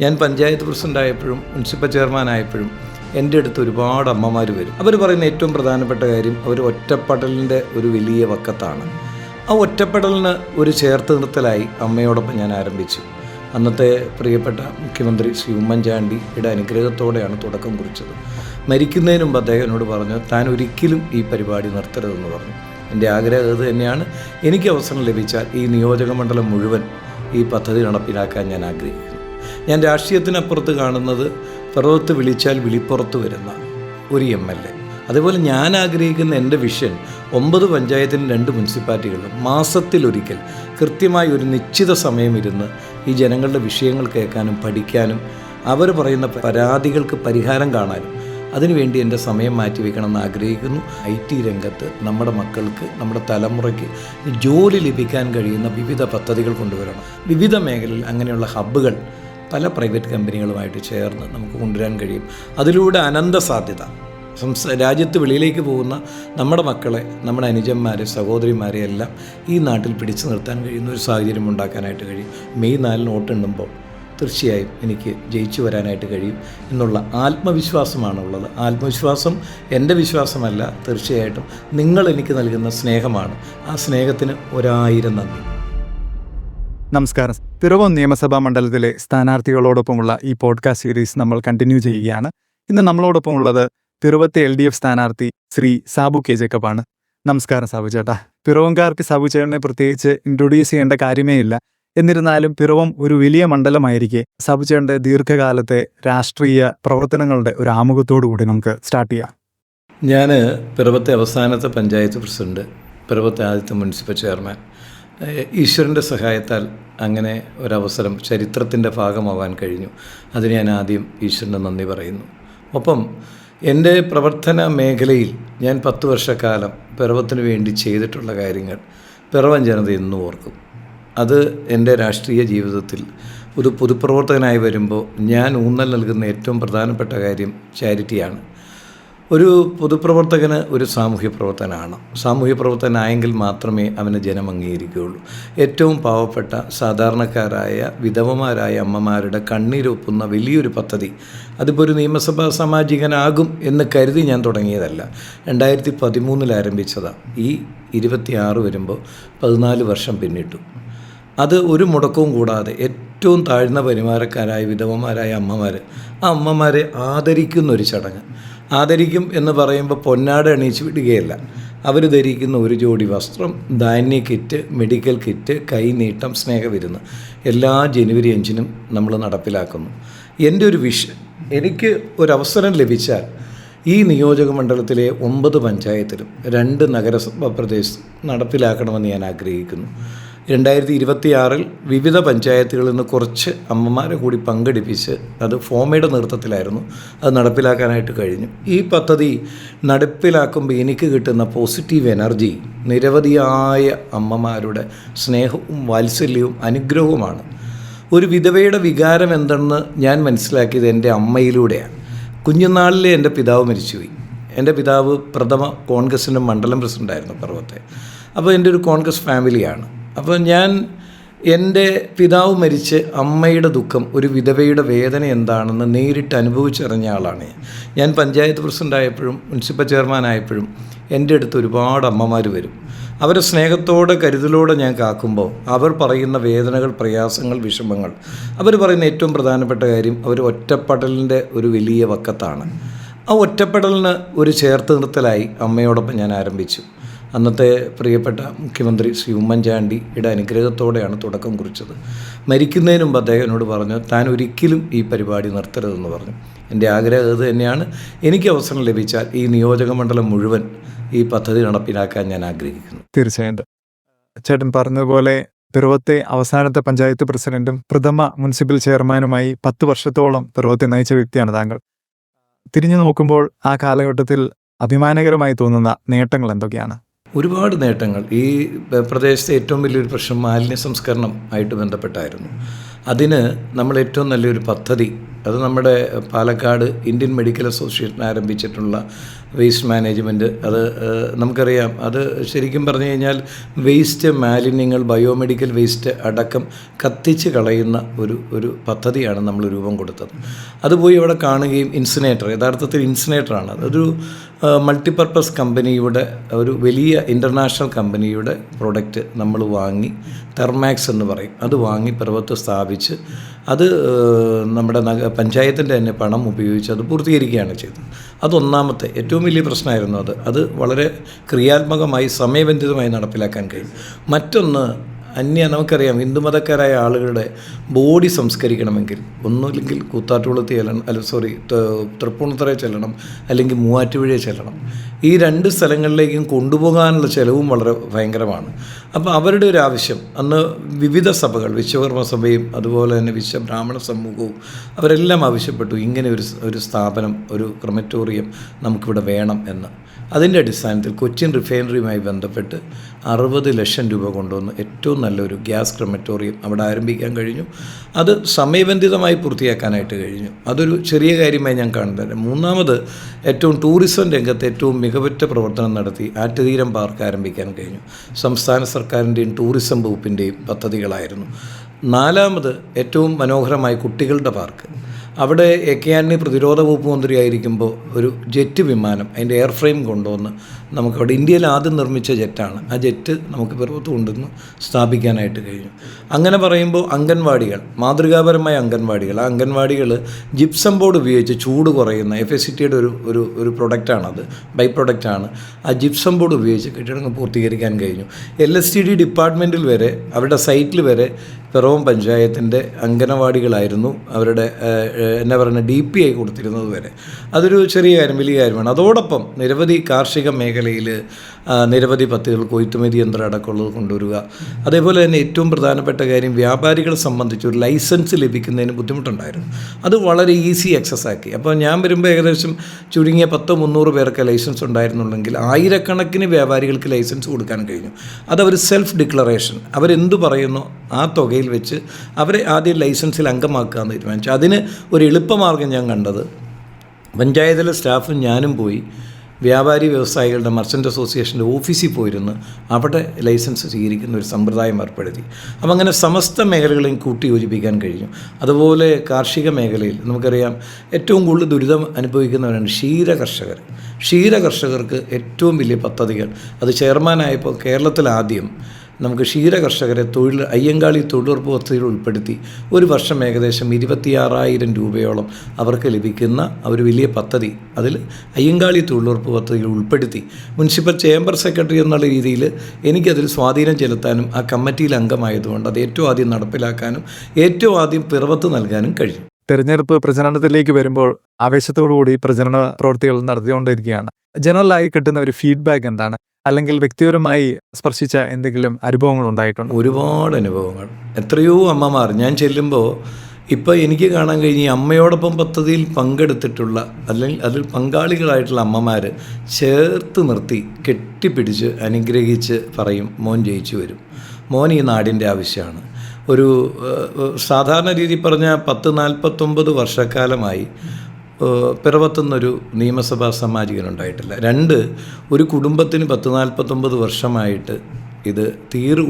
ഞാൻ പഞ്ചായത്ത് പ്രസിഡൻ്റായപ്പോഴും മുനിസിപ്പൽ ചെയർമാനായപ്പോഴും എൻ്റെ അടുത്ത് ഒരുപാട് അമ്മമാർ വരും. അവർ പറയുന്ന ഏറ്റവും പ്രധാനപ്പെട്ട കാര്യം അവർ ഒറ്റപ്പെടലിൻ്റെ ഒരു വലിയ വക്കത്താണ്. ആ ഒറ്റപ്പെടലിന് ഒരു ചേർത്ത് നിർത്തലായി അമ്മയോടൊപ്പം ഞാൻ ആരംഭിച്ചു. അന്നത്തെ പ്രിയപ്പെട്ട മുഖ്യമന്ത്രി ശ്രീ ഉമ്മൻചാണ്ടിയുടെ അനുഗ്രഹത്തോടെയാണ് തുടക്കം കുറിച്ചത്. മരിക്കുന്നതിന് മുമ്പ് അദ്ദേഹം എന്നോട് പറഞ്ഞു, താൻ ഒരിക്കലും ഈ പരിപാടി നിർത്തരുതെന്ന് പറഞ്ഞു. എൻ്റെ ആഗ്രഹം അത് തന്നെയാണ്. എനിക്ക് അവസരം ലഭിച്ചാൽ ഈ നിയോജകമണ്ഡലം മുഴുവൻ ഈ പദ്ധതി നടപ്പിലാക്കാൻ ഞാൻ ആഗ്രഹിക്കുന്നു. ഞാൻ രാഷ്ട്രീയത്തിനപ്പുറത്ത് കാണുന്നത് പിറവത്ത് വിളിച്ചാൽ വിളിപ്പുറത്ത് വരുന്ന ഒരു MLA. അതേപോലെ ഞാൻ ആഗ്രഹിക്കുന്ന എൻ്റെ വിഷൻ 9 പഞ്ചായത്തിലും 2 മുനിസിപ്പാലിറ്റികളിലും മാസത്തിലൊരിക്കൽ കൃത്യമായി ഒരു നിശ്ചിത സമയം ഇരുന്ന് ഈ ജനങ്ങളുടെ വിഷയങ്ങൾ കേൾക്കാനും പഠിക്കാനും അവർ പറയുന്ന പരാതികൾക്ക് പരിഹാരം കാണാനും അതിനുവേണ്ടി എൻ്റെ സമയം മാറ്റിവെക്കണമെന്ന് ആഗ്രഹിക്കുന്നു. IT രംഗത്ത് നമ്മുടെ മക്കൾക്ക്, നമ്മുടെ തലമുറയ്ക്ക് ജോലി ലഭിക്കാൻ കഴിയുന്ന വിവിധ പദ്ധതികൾ കൊണ്ടുവരണം. വിവിധ മേഖലയിൽ അങ്ങനെയുള്ള ഹബ്ബുകൾ പല പ്രൈവറ്റ് കമ്പനികളുമായിട്ട് ചേർന്ന് നമുക്ക് കൊണ്ടുവരാൻ കഴിയും. അതിലൂടെ അനന്ത സാധ്യത രാജ്യത്ത് വെളിയിലേക്ക് പോകുന്ന നമ്മുടെ മക്കളെ, നമ്മുടെ അനുജന്മാരെ, സഹോദരിമാരെ എല്ലാം ഈ നാട്ടിൽ പിടിച്ചു നിർത്താൻ കഴിയുന്ന ഒരു സാഹചര്യം ഉണ്ടാക്കാനായിട്ട് കഴിയും. മെയ് 4 വോട്ടെണ്ണുമ്പോൾ തീർച്ചയായും എനിക്ക് ജയിച്ചു വരാനായിട്ട് കഴിയും എന്നുള്ള ആത്മവിശ്വാസമാണുള്ളത്. ആത്മവിശ്വാസം എൻ്റെ വിശ്വാസമല്ല, തീർച്ചയായിട്ടും നിങ്ങൾ എനിക്ക് നൽകുന്ന സ്നേഹമാണ്. ആ സ്നേഹത്തിന് 1000 നന്ദി. നമസ്കാരം. പിറവം നിയമസഭാ മണ്ഡലത്തിലെ സ്ഥാനാർത്ഥികളോടൊപ്പമുള്ള ഈ പോഡ്കാസ്റ്റ് സീരീസ് നമ്മൾ കണ്ടിന്യൂ ചെയ്യുകയാണ്. ഇന്ന് നമ്മളോടൊപ്പം ഉള്ളത് പിറവത്തെ LDF സ്ഥാനാർത്ഥി ശ്രീ സാബു കെ ജേക്കബാണ്. നമസ്കാരം സാബു ചേട്ടാ. പിറവംകാർക്ക് സാബു ചേട്ടനെ പ്രത്യേകിച്ച് ഇൻട്രൊഡ്യൂസ് ചെയ്യേണ്ട കാര്യമേ ഇല്ല. എന്നിരുന്നാലും പിറവം ഒരു വലിയ മണ്ഡലമായിരിക്കെ സാബു ചേട്ടൻ്റെ ദീർഘകാലത്തെ രാഷ്ട്രീയ പ്രവർത്തനങ്ങളുടെ ഒരു ആമുഖത്തോടു കൂടി നമുക്ക് സ്റ്റാർട്ട് ചെയ്യാം. ഞാൻ പിറവത്തെ അവസാനത്തെ പഞ്ചായത്ത് പ്രസിഡന്റ്, പിറവത്തെ ആദ്യത്തെ മുനിസിപ്പൽ ചെയർമാൻ. ഈശ്വരൻ്റെ സഹായത്താൽ അങ്ങനെ ഒരവസരം ചരിത്രത്തിൻ്റെ ഭാഗമാവാൻ കഴിഞ്ഞു. അതിന് ഞാൻ ആദ്യം ഈശ്വരന് നന്ദി പറയുന്നു. ഒപ്പം എൻ്റെ പ്രവർത്തന മേഖലയിൽ ഞാൻ 10 വർഷക്കാലം പിറവത്തിന് വേണ്ടി ചെയ്തിട്ടുള്ള കാര്യങ്ങൾ പിറവം ജനത എന്നും ഓർക്കും. അത് എൻ്റെ രാഷ്ട്രീയ ജീവിതത്തിൽ ഒരു പൊതുപ്രവർത്തകനായി വരുമ്പോൾ ഞാൻ ഊന്നൽ നൽകുന്ന ഏറ്റവും പ്രധാനപ്പെട്ട കാര്യം ചാരിറ്റിയാണ്. ഒരു പൊതുപ്രവർത്തകന് ഒരു സാമൂഹ്യ പ്രവർത്തനമാണ്. സാമൂഹ്യ പ്രവർത്തകനായെങ്കിൽ മാത്രമേ അവന് ജനം അംഗീകരിക്കുകയുള്ളൂ. ഏറ്റവും പാവപ്പെട്ട സാധാരണക്കാരായ വിധവമാരായ അമ്മമാരുടെ കണ്ണീരൊപ്പുന്ന വലിയൊരു പദ്ധതി, അതിപ്പോൾ ഒരു നിയമസഭാ സാമാജികനാകും എന്ന് കരുതി ഞാൻ തുടങ്ങിയതല്ല. 2013 ആരംഭിച്ചതാണ്. ഈ 26 വരുമ്പോൾ 14 വർഷം പിന്നിട്ടു. അത് ഒരു മുടക്കവും കൂടാതെ ഏറ്റവും താഴ്ന്ന പരിമാരക്കാരായ വിധവമാരായ അമ്മമാർ, ആ അമ്മമാരെ ആദരിക്കുന്നൊരു ചടങ്ങ്. ആദരിക്കും എന്ന് പറയുമ്പോൾ പൊന്നാട അണിയിച്ച് വിടുകയല്ല. അവർ ധരിക്കുന്ന ഒരു ജോഡി വസ്ത്രം, ധാന്യ കിറ്റ്, മെഡിക്കൽ കിറ്റ്, കൈനീട്ടം, സ്നേഹവിരുന്ന് എല്ലാ ജനുവരി 5 നമ്മൾ നടപ്പിലാക്കുന്നു. എൻ്റെ ഒരു വിഷൻ, എനിക്ക് ഒരവസരം ലഭിച്ചാൽ ഈ നിയോജക മണ്ഡലത്തിലെ 9 പഞ്ചായത്തിലും 2 നഗരസഭാ പ്രദേശം നടപ്പിലാക്കണമെന്ന് ഞാൻ ആഗ്രഹിക്കുന്നു. 2026 വിവിധ പഞ്ചായത്തുകളിൽ നിന്ന് കുറച്ച് അമ്മമാരെ കൂടി പങ്കെടുപ്പിച്ച്, അത് ഫോമയുടെ നേതൃത്വത്തിലായിരുന്നു, അത് നടപ്പിലാക്കാനായിട്ട് കഴിഞ്ഞു. ഈ പദ്ധതി നടപ്പിലാക്കുമ്പോൾ എനിക്ക് കിട്ടുന്ന പോസിറ്റീവ് എനർജി നിരവധിയായ അമ്മമാരുടെ സ്നേഹവും വാത്സല്യവും അനുഗ്രഹവുമാണ്. ഒരു വിധവയുടെ വികാരം എന്തെന്ന് ഞാൻ മനസ്സിലാക്കിയത് എൻ്റെ അമ്മയിലൂടെയാണ്. കുഞ്ഞുനാളിലെ എൻ്റെ പിതാവ് മരിച്ചുപോയി. എൻ്റെ പിതാവ് പ്രഥമ കോൺഗ്രസിൻ്റെ മണ്ഡലം പ്രസിഡൻ്റായിരുന്നു പിറവത്തെ. അപ്പോൾ എൻ്റെ ഒരു കോൺഗ്രസ് ഫാമിലിയാണ്. അപ്പോൾ ഞാൻ എൻ്റെ പിതാവ് മരിച്ച് അമ്മയുടെ ദുഃഖം, ഒരു വിധവയുടെ വേദന എന്താണെന്ന് നേരിട്ട് അനുഭവിച്ചറിഞ്ഞ ആളാണ് ഞാൻ. പഞ്ചായത്ത് പ്രസിഡൻ്റായപ്പോഴും മുനിസിപ്പൽ ചെയർമാനായപ്പോഴും എൻ്റെ അടുത്ത് ഒരുപാട് അമ്മമാർ വരും. അവരെ സ്നേഹത്തോടെ, കരുതലോടെ ഞാൻ കാക്കുമ്പോൾ അവർ പറയുന്ന വേദനകൾ, പ്രയാസങ്ങൾ, വിഷമങ്ങൾ, അവർ പറയുന്ന ഏറ്റവും പ്രധാനപ്പെട്ട കാര്യം അവർ ഒറ്റപ്പെടലിൻ്റെ ഒരു വലിയ വക്കത്താണ്. ആ ഒറ്റപ്പെടലിന് ഒരു ചേർത്ത് നിർത്തലായി അമ്മയോടൊപ്പം ഞാൻ ആരംഭിച്ചു. അന്നത്തെ പ്രിയപ്പെട്ട മുഖ്യമന്ത്രി ശ്രീ ഉമ്മൻചാണ്ടിയുടെ അനുഗ്രഹത്തോടെയാണ് തുടക്കം കുറിച്ചത്. മരിക്കുന്നതിന് മുമ്പ് അദ്ദേഹം എന്നോട് പറഞ്ഞു, താൻ ഒരിക്കലും ഈ പരിപാടി നിർത്തരുതെന്ന് പറഞ്ഞു. എൻ്റെ ആഗ്രഹം അത് തന്നെയാണ്. എനിക്ക് അവസരം ലഭിച്ചാൽ ഈ നിയോജകമണ്ഡലം മുഴുവൻ ഈ പദ്ധതി നടപ്പിലാക്കാൻ ഞാൻ ആഗ്രഹിക്കുന്നു. തീർച്ചയായിട്ടും ചേട്ടൻ പറഞ്ഞതുപോലെ പിറവത്തെ അവസാനത്തെ പഞ്ചായത്ത് പ്രസിഡന്റും പ്രഥമ മുനിസിപ്പൽ ചെയർമാനുമായി 10 വർഷത്തോളം പിറവത്തെ നയിച്ച വ്യക്തിയാണ് താങ്കൾ. തിരിഞ്ഞു നോക്കുമ്പോൾ ആ കാലഘട്ടത്തിൽ അഭിമാനകരമായി തോന്നുന്ന നേട്ടങ്ങൾ എന്തൊക്കെയാണ്? ഒരുപാട് നേട്ടങ്ങൾ. ഈ പ്രദേശത്തെ ഏറ്റവും വലിയൊരു പ്രശ്നം മാലിന്യ സംസ്കരണം ആയിട്ട് ബന്ധപ്പെട്ടായിരുന്നു. അതിന് നമ്മൾ ഏറ്റവും നല്ലൊരു പദ്ധതി അത് നമ്മുടെ പാലക്കാട് ഇന്ത്യൻ മെഡിക്കൽ അസോസിയേഷൻ ആരംഭിച്ചിട്ടുള്ള വേസ്റ്റ് മാനേജ്മെൻറ്റ്. അത് നമുക്കറിയാം, അത് ശരിക്കും പറഞ്ഞു കഴിഞ്ഞാൽ വേസ്റ്റ് മാലിന്യങ്ങൾ, ബയോമെഡിക്കൽ വേസ്റ്റ് അടക്കം കത്തിച്ച് കളയുന്ന ഒരു പദ്ധതിയാണ് നമ്മൾ രൂപം കൊടുത്തത്. അത് പോയി അവിടെ കാണുകയും ഇൻസിനേറ്റർ, യഥാർത്ഥത്തിൽ ഇൻസിനേറ്ററാണ്, അതൊരു മൾട്ടിപർപ്പസ് കമ്പനിയുടെ, ഒരു വലിയ ഇൻ്റർനാഷണൽ കമ്പനിയുടെ പ്രോഡക്റ്റ് നമ്മൾ വാങ്ങി, തെർമാക്സ് എന്ന് പറയും, അത് വാങ്ങി പിറവത്ത് സ്ഥാപിച്ച് അത് നമ്മുടെ പഞ്ചായത്തിൻ്റെ തന്നെ പണം ഉപയോഗിച്ച് അത് പൂർത്തീകരിക്കുകയാണ് ചെയ്തത്. അതൊന്നാമത്തെ ഏറ്റവും വലിയ പ്രശ്നമായിരുന്നു. അത് വളരെ ക്രിയാത്മകമായി സമയബന്ധിതമായി നടപ്പിലാക്കാൻ കഴിയും. മറ്റൊന്ന്, നമുക്കറിയാം, ഹിന്ദുമതക്കാരായ ആളുകളുടെ ബോഡി സംസ്കരിക്കണമെങ്കിൽ ഒന്നുമില്ലെങ്കിൽ കൂത്താട്ടുകുളത്ത് ചെല്ലണം, തൃപ്പൂണിത്തുറയിൽ ചെല്ലണം, അല്ലെങ്കിൽ മൂവാറ്റുപുഴയിൽ ചെല്ലണം. ഈ 2 സ്ഥലങ്ങളിലേക്കും കൊണ്ടുപോകാനുള്ള ചിലവും വളരെ ഭയങ്കരമാണ്. അപ്പോൾ അവരുടെ ഒരു ആവശ്യം, അന്ന് വിവിധ സഭകൾ, വിശ്വകർമ്മ സഭയും അതുപോലെ തന്നെ വിശ്വബ്രാഹ്മണ സമൂഹവും അവരെല്ലാം ആവശ്യപ്പെട്ടു, ഇങ്ങനെ ഒരു സ്ഥാപനം, ഒരു ക്രമറ്റോറിയം നമുക്കിവിടെ വേണം എന്ന്. അതിൻ്റെ അടിസ്ഥാനത്തിൽ കൊച്ചിൻ റിഫൈനറിയുമായി ബന്ധപ്പെട്ട് 60 ലക്ഷം രൂപ കൊണ്ടുവന്ന് ഏറ്റവും നല്ലൊരു ഗ്യാസ് ക്രമറ്റോറിയം അവിടെ ആരംഭിക്കാൻ കഴിഞ്ഞു. അത് സമയബന്ധിതമായി പൂർത്തിയാക്കാനായിട്ട് കഴിഞ്ഞു. അതൊരു ചെറിയ കാര്യമായി ഞാൻ കാണുന്നത്. മൂന്നാമത്, ഏറ്റവും ടൂറിസം രംഗത്ത് ഏറ്റവും മികവുറ്റ പ്രവർത്തനം നടത്തി ആറ്റുതീരം പാർക്ക് ആരംഭിക്കാൻ കഴിഞ്ഞു. സംസ്ഥാന സർക്കാരിൻ്റെയും ടൂറിസം വകുപ്പിൻ്റെയും പദ്ധതികളായിരുന്നു. നാലാമത്, ഏറ്റവും മനോഹരമായ കുട്ടികളുടെ പാർക്ക്. അവിടെ AK ആൻ്റണി പ്രതിരോധ വകുപ്പ് മന്ത്രിയായിരിക്കുമ്പോൾ ഒരു ജെറ്റ് വിമാനം, അതിൻ്റെ എയർ ഫ്രെയിം കൊണ്ടുവന്ന് നമുക്കവിടെ, ഇന്ത്യയിൽ ആദ്യം നിർമ്മിച്ച ജെറ്റാണ്, ആ ജെറ്റ് നമുക്ക് പിറവത്ത് കൊണ്ടുവന്ന് സ്ഥാപിക്കാനായിട്ട് കഴിഞ്ഞു. അങ്ങനെ പറയുമ്പോൾ അംഗൻവാടികൾ, മാതൃകാപരമായ അംഗൻവാടികൾ, ആ അംഗൻവാടികൾ ജിപ്സം ബോർഡ് ഉപയോഗിച്ച് ചൂട് കുറയുന്ന FSCTയുടെ ഒരു പ്രൊഡക്റ്റാണത്, ബൈ പ്രൊഡക്റ്റാണ്. ആ ജിപ്സം ബോർഡ് ഉപയോഗിച്ച് കെട്ടിടങ്ങൾ പൂർത്തീകരിക്കാൻ കഴിഞ്ഞു. LSTD ഡിപ്പാർട്ട്മെൻറ്റിൽ വരെ, അവരുടെ സൈറ്റിൽ വരെ പിറവം പഞ്ചായത്തിൻ്റെ അംഗനവാടികളായിരുന്നു അവരുടെ DPI കൊടുത്തിരുന്നത് വരെ. അതൊരു ചെറിയ കാര്യം, വലിയ കാര്യമാണ്. അതോടൊപ്പം നിരവധി കാർഷിക മേഖലയിൽ നിരവധി പദ്ധതികൾ, കൊയ്ത്തുമതി യന്ത്രം അടക്കമുള്ളത് കൊണ്ടുവരിക. അതേപോലെ തന്നെ ഏറ്റവും പ്രധാനപ്പെട്ട കാര്യം, വ്യാപാരികളെ സംബന്ധിച്ച് ഒരു ലൈസൻസ് ലഭിക്കുന്നതിന് ബുദ്ധിമുട്ടുണ്ടായിരുന്നു. അത് വളരെ ഈസി ആക്സസ് ആക്കി. അപ്പോൾ ഞാൻ വരുമ്പോൾ ഏകദേശം ചുരുങ്ങിയ 10-300 പേർക്ക് ലൈസൻസ് ഉണ്ടായിരുന്നുണ്ടെങ്കിൽ ആയിരക്കണക്കിന് വ്യാപാരികൾക്ക് ലൈസൻസ് കൊടുക്കാൻ കഴിഞ്ഞു. അതവർ സെൽഫ് ഡിക്ലറേഷൻ, അവരെന്തു പറയുന്നോ ആ തുകയിൽ വെച്ച് അവരെ ആദ്യം ലൈസൻസിൽ അംഗമാക്കാമെന്ന് തീരുമാനിച്ചു. അതിന് ഒരു എളുപ്പമാർഗ്ഗം ഞാൻ കണ്ടത്, പഞ്ചായത്തിലെ സ്റ്റാഫും ഞാനും പോയി വ്യാപാരി വ്യവസായികളുടെ മർച്ചൻ്റ് അസോസിയേഷൻ്റെ ഓഫീസിൽ പോയിരുന്ന് അവിടെ ലൈസൻസ് സ്വീകരിക്കുന്ന ഒരു സമ്പ്രദായം ഏർപ്പെടുത്തി. അപ്പം അങ്ങനെ സമസ്ത മേഖലകളെയും കൂട്ടി യോജിപ്പിക്കാൻ കഴിഞ്ഞു. അതുപോലെ കാർഷിക മേഖലയിൽ നമുക്കറിയാം, ഏറ്റവും കൂടുതൽ ദുരിതം അനുഭവിക്കുന്നവരാണ് ക്ഷീരകർഷകർ. ക്ഷീരകർഷകർക്ക് ഏറ്റവും വലിയ പദ്ധതികൾ, അത് ചെയർമാനായപ്പോൾ കേരളത്തിൽ ആദ്യം നമുക്ക് ക്ഷീരകർഷകരെ അയ്യങ്കാളി തൊഴിലുറപ്പ് പദ്ധതിയിൽ ഉൾപ്പെടുത്തി ഒരു വർഷം ഏകദേശം 26,000 രൂപയോളം അവർക്ക് ലഭിക്കുന്ന ഒരു വലിയ പദ്ധതി, അതിൽ അയ്യങ്കാളി തൊഴിലുറപ്പ് പദ്ധതിയിൽ ഉൾപ്പെടുത്തി മുനിസിപ്പൽ ചേംബർ സെക്രട്ടറി എന്നുള്ള രീതിയിൽ എനിക്കതിൽ സ്വാധീനം ചെലുത്താനും ആ കമ്മിറ്റിയിൽ അംഗമായതുകൊണ്ട് അത് ഏറ്റവും ആദ്യം നടപ്പിലാക്കാനും ഏറ്റവും ആദ്യം പിറവത്ത് നൽകാനും കഴിയും. തെരഞ്ഞെടുപ്പ് പ്രചരണത്തിലേക്ക് വരുമ്പോൾ ആവേശത്തോടുകൂടി പ്രചരണ പ്രവൃത്തികൾ നടത്തിക്കൊണ്ടിരിക്കുകയാണ്. ജനറലായി കിട്ടുന്ന ഒരു ഫീഡ്ബാക്ക് എന്താണ്? അല്ലെങ്കിൽ വ്യക്തിപരമായി സ്പർശിച്ച എന്തെങ്കിലും അനുഭവങ്ങൾ ഉണ്ടായിട്ടുണ്ട്? ഒരുപാട് അനുഭവങ്ങൾ. എത്രയോ അമ്മമാർ ഞാൻ ചെല്ലുമ്പോൾ ഇപ്പോൾ എനിക്ക് കാണാൻ കഴിഞ്ഞ അമ്മയോടൊപ്പം പദ്ധതിയിൽ പങ്കെടുത്തിട്ടുള്ള അല്ലെങ്കിൽ അതിൽ പങ്കാളികളായിട്ടുള്ള അമ്മമാർ ചേർത്ത് നിർത്തി കെട്ടിപ്പിടിച്ച് അനുഗ്രഹിച്ച് പറയും, മോൻ ജയിച്ചു വരും, മോൻ ഈ നാടിൻ്റെ ആവശ്യമാണ്. ഒരു സാധാരണ രീതി പറഞ്ഞാൽ 40-49 വർഷക്കാലമായി പിറവത്തുനിന്നൊരു നിയമസഭാ സാമാജികനുണ്ടായിട്ടില്ല. 2, ഒരു കുടുംബത്തിന് 40-49 വർഷമായിട്ട് ഇത്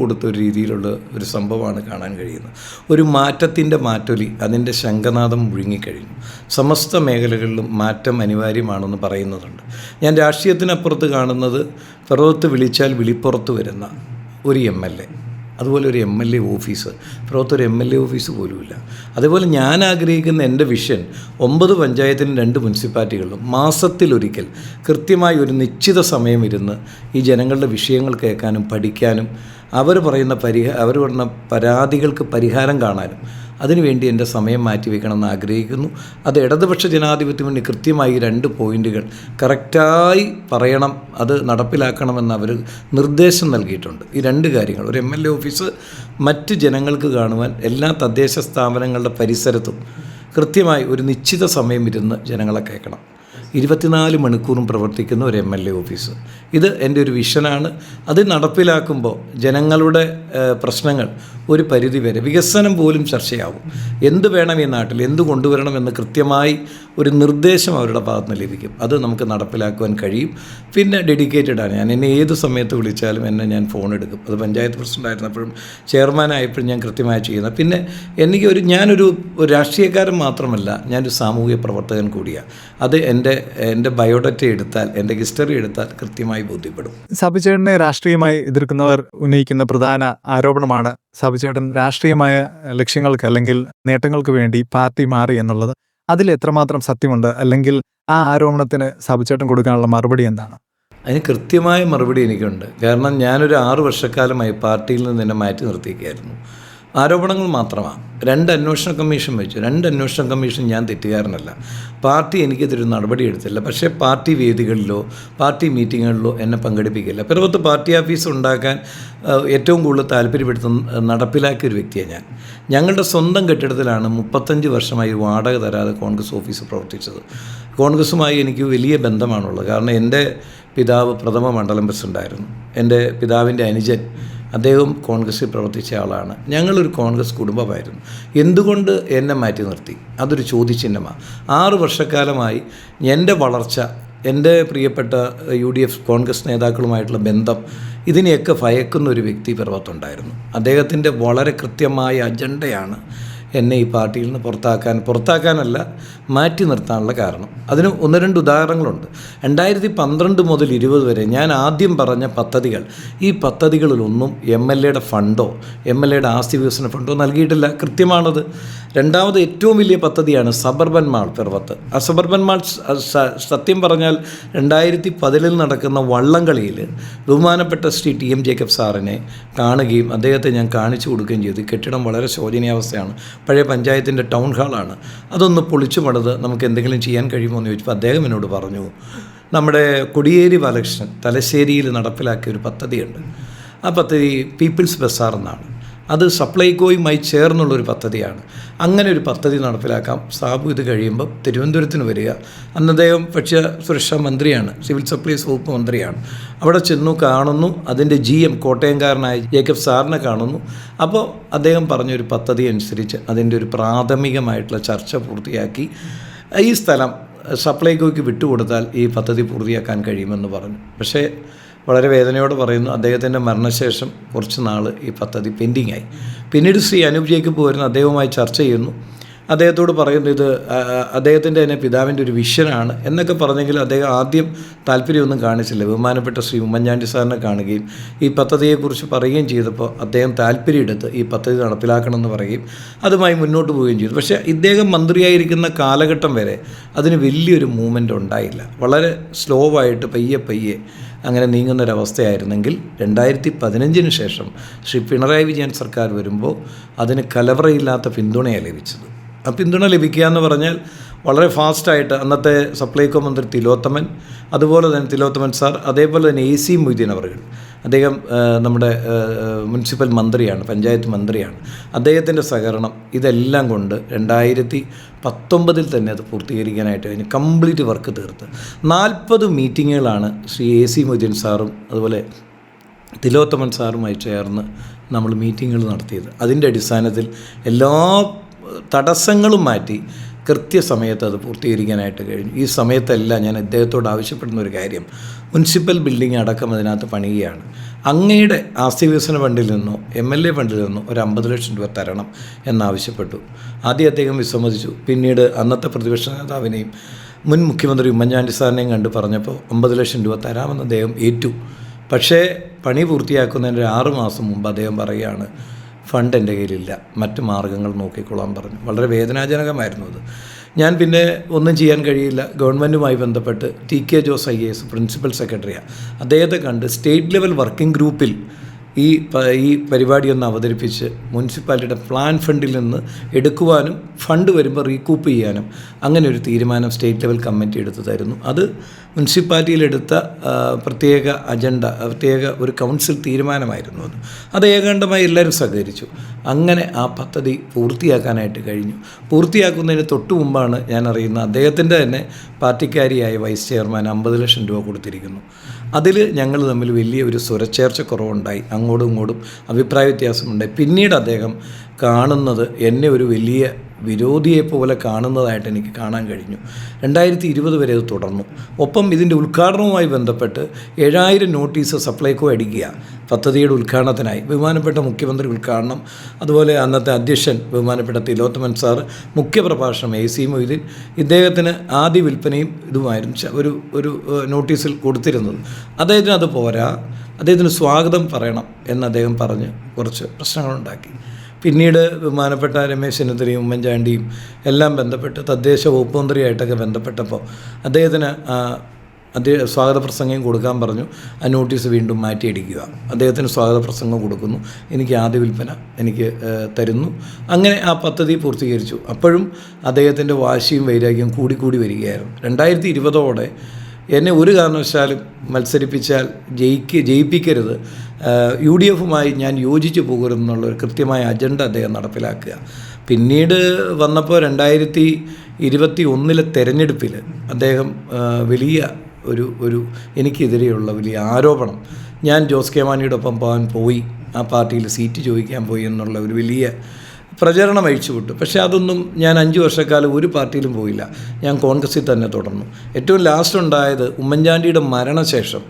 കൊടുത്ത ഒരു രീതിയിലുള്ള ഒരു സംഭവമാണ് കാണാൻ കഴിയുന്നത്. ഒരു മാറ്റത്തിൻ്റെ മാറ്റൊലി, അതിൻ്റെ ശംഖനാദം മുഴുങ്ങിക്കഴിഞ്ഞു. സമസ്ത മേഖലകളിലും മാറ്റം അനിവാര്യമാണെന്ന് പറയുന്നതുണ്ട്. ഞാൻ രാഷ്ട്രീയത്തിനപ്പുറത്ത് കാണുന്നത്, പിറവത്ത് വിളിച്ചാൽ വിളിപ്പുറത്ത് വരുന്ന ഒരു MLA, അതുപോലെ ഒരു MLA ഓഫീസ്, പിറവത്തൊരു MLA ഓഫീസ് പോലുമില്ല. അതേപോലെ ഞാൻ ആഗ്രഹിക്കുന്ന എൻ്റെ വിഷൻ 9 പഞ്ചായത്തിലും 2 മുനിസിപ്പാലിറ്റികളിലും മാസത്തിലൊരിക്കൽ കൃത്യമായി ഒരു നിശ്ചിത സമയം ഇരുന്ന് ഈ ജനങ്ങളുടെ വിഷയങ്ങൾ കേൾക്കാനും പഠിക്കാനും അവർ പറയുന്ന പരാതികൾക്ക് പരിഹാരം കാണാനും അതിനുവേണ്ടി എൻ്റെ സമയം മാറ്റിവെക്കണമെന്ന് ആഗ്രഹിക്കുന്നു. അത് ഇടതുപക്ഷ ജനാധിപത്യ മുന്നണി കൃത്യമായി 2 പോയിൻറ്റുകൾ കറക്റ്റായി പറയണം, അത് നടപ്പിലാക്കണമെന്ന് അവർ നിർദ്ദേശം നൽകിയിട്ടുണ്ട്. ഈ 2 കാര്യങ്ങൾ, ഒരു MLA ഓഫീസ് മറ്റ് ജനങ്ങൾക്ക് കാണുവാൻ എല്ലാ തദ്ദേശ സ്ഥാപനങ്ങളുടെ പരിസരത്തും കൃത്യമായി ഒരു നിശ്ചിത സമയം ഇരുന്ന് ജനങ്ങളെ കേൾക്കണം. 24 മണിക്കൂറും പ്രവർത്തിക്കുന്ന ഒരു MLA ഓഫീസ്. ഇത് എൻ്റെ ഒരു വിഷനാണ്. അത് നടപ്പിലാക്കുമ്പോൾ ജനങ്ങളുടെ പ്രശ്നങ്ങൾ ഒരു പരിധിവരെ, വികസനം പോലും ചർച്ചയാവും. എന്ത് വേണം ഈ നാട്ടിൽ, എന്ത് കൊണ്ടുവരണമെന്ന് കൃത്യമായി ഒരു നിർദ്ദേശം അവരുടെ ഭാഗത്ത് നിന്ന് ലഭിക്കും. അത് നമുക്ക് നടപ്പിലാക്കുവാൻ കഴിയും. പിന്നെ ഡെഡിക്കേറ്റഡാണ് ഞാൻ. എന്നെ ഏത് സമയത്ത് വിളിച്ചാലും ഞാൻ ഫോൺ എടുക്കും. അത് പഞ്ചായത്ത് പ്രസിഡൻ്റ് ആയിരുന്നപ്പോഴും ചെയർമാനായപ്പോഴും ഞാൻ കൃത്യമായി ചെയ്യുന്നത്. പിന്നെ ഞാനൊരു രാഷ്ട്രീയക്കാരൻ മാത്രമല്ല, ഞാനൊരു സാമൂഹിക പ്രവർത്തകൻ കൂടിയാണ്. അത് എൻ്റെ ബയോഡാറ്റ എടുത്താൽ, എൻ്റെ ഹിസ്റ്ററി എടുത്താൽ കൃത്യമായി ബോധ്യപ്പെടും. സാബുചേട്ടനെ രാഷ്ട്രീയമായി എതിർക്കുന്നവർ ഉന്നയിക്കുന്ന പ്രധാന ആരോപണമാണ് സാബുചേട്ടൻ രാഷ്ട്രീയമായ ലക്ഷ്യങ്ങൾക്ക് അല്ലെങ്കിൽ നേട്ടങ്ങൾക്ക് വേണ്ടി പാർട്ടി മാറി എന്നുള്ളത്. അതിൽ എത്രമാത്രം സത്യമുണ്ട്, അല്ലെങ്കിൽ ആ ആരോപണത്തിന് സാബുചേട്ടൻ കൊടുക്കാനുള്ള മറുപടി എന്താണ്? അതിന് കൃത്യമായ മറുപടി എനിക്കുണ്ട്. കാരണം ഞാനൊരു 6 വർഷക്കാലമായി പാർട്ടിയിൽ നിന്ന് എന്നെ മാറ്റി നിർത്തിയിരിക്കുകയായിരുന്നു. ആരോപണങ്ങൾ മാത്രമാണ്. 2 അന്വേഷണ കമ്മീഷൻ വെച്ചു. 2 അന്വേഷണ കമ്മീഷൻ ഞാൻ തെറ്റുകാരനല്ല. പാർട്ടി എനിക്കെതിരെ നടപടി എടുത്തില്ല. പക്ഷേ പാർട്ടി വേദികളിലോ പാർട്ടി മീറ്റിങ്ങുകളിലോ എന്നെ പങ്കെടുപ്പിക്കില്ല. പിറവത്ത് പാർട്ടി ഓഫീസ് ഉണ്ടാക്കാൻ ഏറ്റവും കൂടുതൽ താല്പര്യപ്പെടുത്തുന്ന നടപ്പിലാക്കിയ ഒരു വ്യക്തിയാണ് ഞാൻ. ഞങ്ങളുടെ സ്വന്തം കെട്ടിടത്തിലാണ് 35 വർഷമായി വാടക തരാതെ കോൺഗ്രസ് ഓഫീസ് പ്രവർത്തിച്ചത്. കോൺഗ്രസുമായി എനിക്ക് വലിയ ബന്ധമാണുള്ളത്. കാരണം എൻ്റെ പിതാവ് പ്രഥമ മണ്ഡലം പ്രസിഡൻ്റായിരുന്നു. എൻ്റെ പിതാവിൻ്റെ അനുജൻ, അദ്ദേഹം കോൺഗ്രസ്സിൽ പ്രവർത്തിച്ച ആളാണ്. ഞങ്ങളൊരു കോൺഗ്രസ് കുടുംബമായിരുന്നു. എന്തുകൊണ്ട് എന്നെ മാറ്റി നിർത്തി? അതൊരു ചോദ്യചിഹ്നമാണ്. 6 വർഷക്കാലമായി എൻ്റെ വളർച്ച, എൻ്റെ പ്രിയപ്പെട്ട UDF കോൺഗ്രസ് നേതാക്കളുമായിട്ടുള്ള ബന്ധം, ഇതിനെയൊക്കെ ഭയക്കുന്ന ഒരു വ്യക്തി പിറവത്തുണ്ടായിരുന്നു. അദ്ദേഹത്തിൻ്റെ വളരെ കൃത്യമായ അജണ്ടയാണ് എന്നെ ഈ പാർട്ടിയിൽ നിന്ന് പുറത്താക്കാനല്ല മാറ്റി നിർത്താനുള്ള കാരണം. അതിന് 1-2 ഉദാഹരണങ്ങളുണ്ട്. 2012 മുതൽ 20 വരെ ഞാൻ ആദ്യം പറഞ്ഞ പദ്ധതികൾ, ഈ പദ്ധതികളിലൊന്നും MLAയുടെ ഫണ്ടോ MLAയുടെ ആസ്തി വികസന ഫണ്ടോ നൽകിയിട്ടില്ല. കൃത്യമാണത്. രണ്ടാമത് ഏറ്റവും വലിയ പദ്ധതിയാണ് സബർബൻ മാൾ പിറവത്ത്. ആ സബർബൻ മാൾ സത്യം പറഞ്ഞാൽ 2010 നടക്കുന്ന വള്ളംകളിയിൽ ബഹുമാനപ്പെട്ട ശ്രീ TM ജേക്കബ് സാറിനെ കാണുകയും അദ്ദേഹത്തെ ഞാൻ കാണിച്ചു കൊടുക്കുകയും ചെയ്തു. കെട്ടിടം വളരെ ശോചനീയാവസ്ഥയാണ്. പഴയ പഞ്ചായത്തിൻ്റെ ടൗൺ ഹാളാണ്. അതൊന്ന് പൊളിച്ചു പണിത് നമുക്ക് എന്തെങ്കിലും ചെയ്യാൻ കഴിയുമോ എന്ന് ചോദിച്ചപ്പോൾ അദ്ദേഹം എന്നോട് പറഞ്ഞു, നമ്മുടെ കൊടിയേരി ബാലകൃഷ്ണൻ തലശ്ശേരിയിൽ നടപ്പിലാക്കിയ ഒരു പദ്ധതിയുണ്ട്. ആ പദ്ധതി പീപ്പിൾസ് ബസാർ എന്നാണ്. അത് സപ്ലൈകോയുമായി ചേർന്നുള്ളൊരു പദ്ധതിയാണ്. അങ്ങനെ ഒരു പദ്ധതി നടപ്പിലാക്കാം. സാബു ഇത് കഴിയുമ്പം തിരുവനന്തപുരത്തിന് വരിക. അന്ന് അദ്ദേഹം ഭക്ഷ്യ സുരക്ഷാ മന്ത്രിയാണ്, സിവിൽ സപ്ലൈസ് വകുപ്പ് മന്ത്രിയാണ്. അവിടെ ചെന്നു കാണുന്നു. അതിൻ്റെ GM കോട്ടയംകാരനായ ജേക്കബ് സാറിനെ കാണുന്നു. അപ്പോൾ അദ്ദേഹം പറഞ്ഞൊരു പദ്ധതി അനുസരിച്ച് അതിൻ്റെ ഒരു പ്രാഥമികമായിട്ടുള്ള ചർച്ച പൂർത്തിയാക്കി ഈ സ്ഥലം സപ്ലൈകോയ്ക്ക് വിട്ടുകൊടുത്താൽ ഈ പദ്ധതി പൂർത്തിയാക്കാൻ കഴിയുമെന്ന് പറഞ്ഞു. പക്ഷേ വളരെ വേദനയോടെ പറയുന്നു, അദ്ദേഹത്തിൻ്റെ മരണശേഷം കുറച്ച് നാൾ ഈ പദ്ധതി പെൻഡിങ്ങായി. പിന്നീട് ശ്രീ അനൂപ് ജേക്കബ് വരുന്ന അദ്ദേഹവുമായി ചർച്ച ചെയ്യുന്നു. അദ്ദേഹത്തോട് പറയുന്നു, ഇത് അദ്ദേഹത്തിൻ്റെ തന്നെ പിതാവിൻ്റെ ഒരു വിഷനാണ് എന്നൊക്കെ പറഞ്ഞെങ്കിൽ അദ്ദേഹം ആദ്യം താല്പര്യമൊന്നും കാണിച്ചില്ല. ബഹുമാനപ്പെട്ട ശ്രീ ഉമ്മൻചാണ്ടി സാറിനെ കാണുകയും ഈ പദ്ധതിയെക്കുറിച്ച് പറയുകയും ചെയ്തപ്പോൾ അദ്ദേഹം താല്പര്യമെടുത്ത് ഈ പദ്ധതി നടപ്പിലാക്കണമെന്ന് പറയുകയും അതുമായി മുന്നോട്ട് പോവുകയും ചെയ്തു. പക്ഷേ ഇദ്ദേഹം മന്ത്രിയായിരിക്കുന്ന കാലഘട്ടം വരെ അതിന് വലിയൊരു മൂവ്മെൻ്റ് ഉണ്ടായില്ല. വളരെ സ്ലോ ആയിട്ട് പയ്യെ അങ്ങനെ നീങ്ങുന്നൊരവസ്ഥയായിരുന്നെങ്കിൽ 2015 ശേഷം ശ്രീ പിണറായി വിജയൻ സർക്കാർ വരുമ്പോൾ അതിന് കലവറയില്ലാത്ത പിന്തുണയാണ് ലഭിച്ചത്. ആ പിന്തുണ ലഭിക്കുക എന്ന് പറഞ്ഞാൽ വളരെ ഫാസ്റ്റായിട്ട് അന്നത്തെ സപ്ലൈകോ മന്ത്രി തിലോത്തമൻ, അതുപോലെ തന്നെ തിലോത്തമൻ സാർ, അതേപോലെ തന്നെ AC മൊയ്തീൻ അവർകൾ, അദ്ദേഹം നമ്മുടെ മുനിസിപ്പൽ മന്ത്രിയാണ്, പഞ്ചായത്ത് മന്ത്രിയാണ്. അദ്ദേഹത്തിൻ്റെ സഹകരണം ഇതെല്ലാം കൊണ്ട് 2019 തന്നെ അത് പൂർത്തീകരിക്കാനായിട്ട് കഴിഞ്ഞ് കംപ്ലീറ്റ് വർക്ക് തീർത്ത് 40 മീറ്റിങ്ങുകളാണ് ശ്രീ AC മൊയ്തീൻ സാറും അതുപോലെ തിലോത്തമൻ സാറുമായി ചേർന്ന് നമ്മൾ മീറ്റിങ്ങുകൾ നടത്തിയത്. അതിൻ്റെ അടിസ്ഥാനത്തിൽ എല്ലാ തടസ്സങ്ങളും മാറ്റി കൃത്യസമയത്ത് അത് പൂർത്തീകരിക്കാനായിട്ട് കഴിഞ്ഞു. ഈ സമയത്തെല്ലാം ഞാൻ അദ്ദേഹത്തോട് ആവശ്യപ്പെടുന്ന ഒരു കാര്യം, മുനിസിപ്പൽ ബിൽഡിംഗ് അടക്കം അതിനകത്ത് പണിയുകയാണ്. അങ്ങയുടെ ആസ്തി വികസന ഫണ്ടിൽ നിന്നോ MLA ഫണ്ടിൽ നിന്നോ ഒരു 50 ലക്ഷം രൂപ തരണം എന്നാവശ്യപ്പെട്ടു. ആദ്യം അദ്ദേഹം വിസമ്മതിച്ചു. പിന്നീട് അന്നത്തെ പ്രതിപക്ഷ നേതാവിനെയും മുൻ മുഖ്യമന്ത്രി ഉമ്മൻചാണ്ടി സാറിനെയും കണ്ട് പറഞ്ഞപ്പോൾ 50 ലക്ഷം രൂപ തരാമെന്ന് അദ്ദേഹം ഏറ്റു. പക്ഷേ പണി പൂർത്തിയാക്കുന്നതിൻ്റെ 6 മാസം മുമ്പ് അദ്ദേഹം പറയുകയാണ്, ഫണ്ട് എൻ്റെ കയ്യിലില്ല, മറ്റ് മാർഗ്ഗങ്ങൾ നോക്കിക്കൊള്ളാൻ പറഞ്ഞു. വളരെ വേദനാജനകമായിരുന്നു അത്. ഞാൻ പിന്നെ ഒന്നും ചെയ്യാൻ കഴിയില്ല. ഗവൺമെൻറ്റുമായി ബന്ധപ്പെട്ട് TK ജോസ് IAS പ്രിൻസിപ്പൽ സെക്രട്ടറിയാണ്. അദ്ദേഹത്തെ കണ്ട് സ്റ്റേറ്റ് ലെവൽ വർക്കിംഗ് ഗ്രൂപ്പിൽ ഈ പരിപാടിയൊന്ന് അവതരിപ്പിച്ച് മുനിസിപ്പാലിറ്റിയുടെ പ്ലാൻ ഫണ്ടിൽ നിന്ന് എടുക്കുവാനും ഫണ്ട് വരുമ്പോൾ റീകൂപ്പ് ചെയ്യാനും അങ്ങനെ ഒരു തീരുമാനം സ്റ്റേറ്റ് ലെവൽ കമ്മിറ്റി എടുത്തു തരുന്നു. അത് മുനിസിപ്പാലിറ്റിയിലെടുത്ത പ്രത്യേക അജണ്ട, പ്രത്യേക ഒരു കൗൺസിൽ തീരുമാനമായിരുന്നു. അത് ഏകാണ്ടമായി എല്ലാവരും സഹകരിച്ചു. അങ്ങനെ ആ പദ്ധതി പൂർത്തിയാക്കാനായിട്ട് കഴിഞ്ഞു. പൂർത്തിയാക്കുന്നതിന് തൊട്ട് മുമ്പാണ് ഞാൻ അറിയുന്നത് അദ്ദേഹത്തിൻ്റെ തന്നെ പാർട്ടിക്കാരിയായ വൈസ് ചെയർമാൻ 50 ലക്ഷം രൂപ കൊടുത്തിരിക്കുന്നു. അതിൽ ഞങ്ങൾ തമ്മിൽ വലിയ ഒരു സ്വരച്ചേർച്ച കുറവുണ്ടായി, അങ്ങോട്ടും ഇങ്ങോട്ടും അഭിപ്രായ വ്യത്യാസമുണ്ടായി. പിന്നീട് അദ്ദേഹം കാണുന്നത് എന്നെ ഒരു വലിയ വിരോധിയെപ്പോലെ കാണുന്നതായിട്ട് എനിക്ക് കാണാൻ കഴിഞ്ഞു. 2020 വരെ അത് തുടർന്നു. ഒപ്പം ഇതിൻ്റെ ഉദ്ഘാടനവുമായി ബന്ധപ്പെട്ട് 7000 നോട്ടീസ് സപ്ലൈകോ അടിക്കുക പദ്ധതിയുടെ ഉദ്ഘാടനത്തിനായി. ബഹുമാനപ്പെട്ട മുഖ്യമന്ത്രി ഉദ്ഘാടനം, അതുപോലെ അന്നത്തെ അധ്യക്ഷൻ ബഹുമാനപ്പെട്ട തിലോത്തമൻ സാറ്, മുഖ്യപ്രഭാഷണം AC മൊയ്തീൻ, ഇദ്ദേഹത്തിന് ആദ്യ വിൽപ്പനയും ഇതുമായിരുന്നു ഒരു നോട്ടീസിൽ കൊടുത്തിരുന്നത്. അദ്ദേഹത്തിന് അത് പോരാ, അദ്ദേഹത്തിന് സ്വാഗതം പറയണം എന്ന് അദ്ദേഹം പറഞ്ഞ് കുറച്ച് പ്രശ്നങ്ങളുണ്ടാക്കി. പിന്നീട് ബഹുമാനപ്പെട്ട രമേശ് ചെന്നിത്തലയും ഉമ്മൻചാണ്ടിയും എല്ലാം ബന്ധപ്പെട്ട് തദ്ദേശ വകുപ്പ് മന്ത്രിയായിട്ടൊക്കെ ബന്ധപ്പെട്ടപ്പോൾ അദ്ദേഹത്തിന് സ്വാഗത പ്രസംഗം കൊടുക്കാൻ പറഞ്ഞു. ആ നോട്ടീസ് വീണ്ടും മാറ്റിയടിക്കുക. അദ്ദേഹത്തിന് സ്വാഗത പ്രസംഗം കൊടുക്കുന്നു, എനിക്ക് ആദ്യ വിൽപ്പന എനിക്ക് തരുന്നു. അങ്ങനെ ആ പദ്ധതി പൂർത്തീകരിച്ചു. അപ്പോഴും അദ്ദേഹത്തിൻ്റെ വാശിയും വൈരാഗ്യവും കൂടിക്കൂടി വരികയായിരുന്നു. 2020 എന്നെ ഒരു കാരണവശാലും മത്സരിപ്പിച്ചാൽ ജയിപ്പിക്കരുത്, UDFുമായി ഞാൻ യോജിച്ച് പോകരുതെന്നുള്ളൊരു കൃത്യമായ അജണ്ട അദ്ദേഹം നടപ്പിലാക്കുക. പിന്നീട് വന്നപ്പോൾ 2021 തെരഞ്ഞെടുപ്പിൽ അദ്ദേഹം വലിയ ഒരു എനിക്കെതിരെയുള്ള വലിയ ആരോപണം, ഞാൻ ജോസ് കെ മാണിയുടെ ഒപ്പം പോയി ആ പാർട്ടിയിൽ സീറ്റ് ചോദിക്കാൻ പോയി എന്നുള്ള ഒരു വലിയ പ്രചരണം അഴിച്ചുവിട്ടു. പക്ഷേ അതൊന്നും ഞാൻ 5 വർഷക്കാലം ഒരു പാർട്ടിയിലും പോയില്ല. ഞാൻ കോൺഗ്രസിൽ തന്നെ തുടർന്നു. ഏറ്റവും ലാസ്റ്റ് ഉണ്ടായത് ഉമ്മൻചാണ്ടിയുടെ മരണശേഷം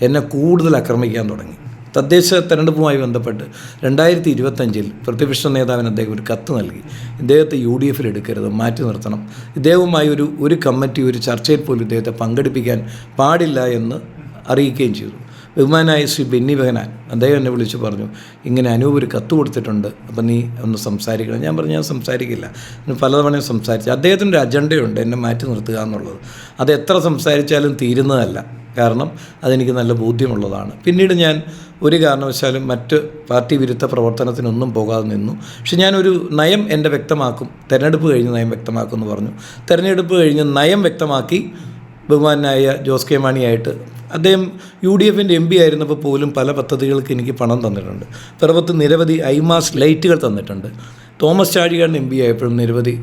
എന്നെ കൂടുതൽ ആക്രമിക്കാൻ തുടങ്ങി. തദ്ദേശ തെരഞ്ഞെടുപ്പുമായി ബന്ധപ്പെട്ട് 2025 പ്രതിപക്ഷ നേതാവിന് അദ്ദേഹം ഒരു കത്ത് നൽകി. ഇദ്ദേഹത്തെ UDFിൽ എടുക്കരുത്, മാറ്റി നിർത്തണം, ഇദ്ദേഹവുമായി ഒരു കമ്മിറ്റി ഒരു ചർച്ചയിൽ പോലും ഇദ്ദേഹത്തെ പങ്കെടുപ്പിക്കാൻ പാടില്ല എന്ന് അറിയിക്കുകയും ചെയ്തു. ബഹുമാനായ ശ്രീ ബെന്നി ബെഹനാൻ അദ്ദേഹം എന്നെ വിളിച്ചു പറഞ്ഞു, ഇങ്ങനെ അനൂപ് ഒരു കത്ത് കൊടുത്തിട്ടുണ്ട്, അപ്പം നീ ഒന്ന് സംസാരിക്കണം. ഞാൻ പറഞ്ഞു ഞാൻ സംസാരിക്കില്ല. പലതവണയും സംസാരിച്ചു. അദ്ദേഹത്തിൻ്റെ ഒരു അജണ്ടയുണ്ട് എന്നെ മാറ്റി നിർത്തുക എന്നുള്ളത്. അത് എത്ര സംസാരിച്ചാലും തീരുന്നതല്ല, കാരണം അതെനിക്ക് നല്ല ബോധ്യമുള്ളതാണ്. പിന്നീട് ഞാൻ ഒരു കാരണവശാലും മറ്റ് പാർട്ടി വിരുദ്ധ പ്രവർത്തനത്തിനൊന്നും പോകാതെ നിന്നു. പക്ഷെ ഞാനൊരു നയം എൻ്റെ വ്യക്തമാക്കും, തെരഞ്ഞെടുപ്പ് കഴിഞ്ഞ് നയം വ്യക്തമാക്കും എന്ന് പറഞ്ഞു. തെരഞ്ഞെടുപ്പ് കഴിഞ്ഞ് നയം വ്യക്തമാക്കി ബഹുമാനായ ജോസ് കെ മാണിയായിട്ട് അദ്ദേഹം UDFിൻ്റെ MP ആയിരുന്നപ്പോൾ പോലും പല പദ്ധതികൾക്ക് എനിക്ക് പണം തന്നിട്ടുണ്ട്. പിറവത്ത് നിരവധി ഐമാസ് ലൈറ്റുകൾ തന്നിട്ടുണ്ട്. തോമസ് ചാഴികാടൻ MP ആയപ്പോഴും നിരവധി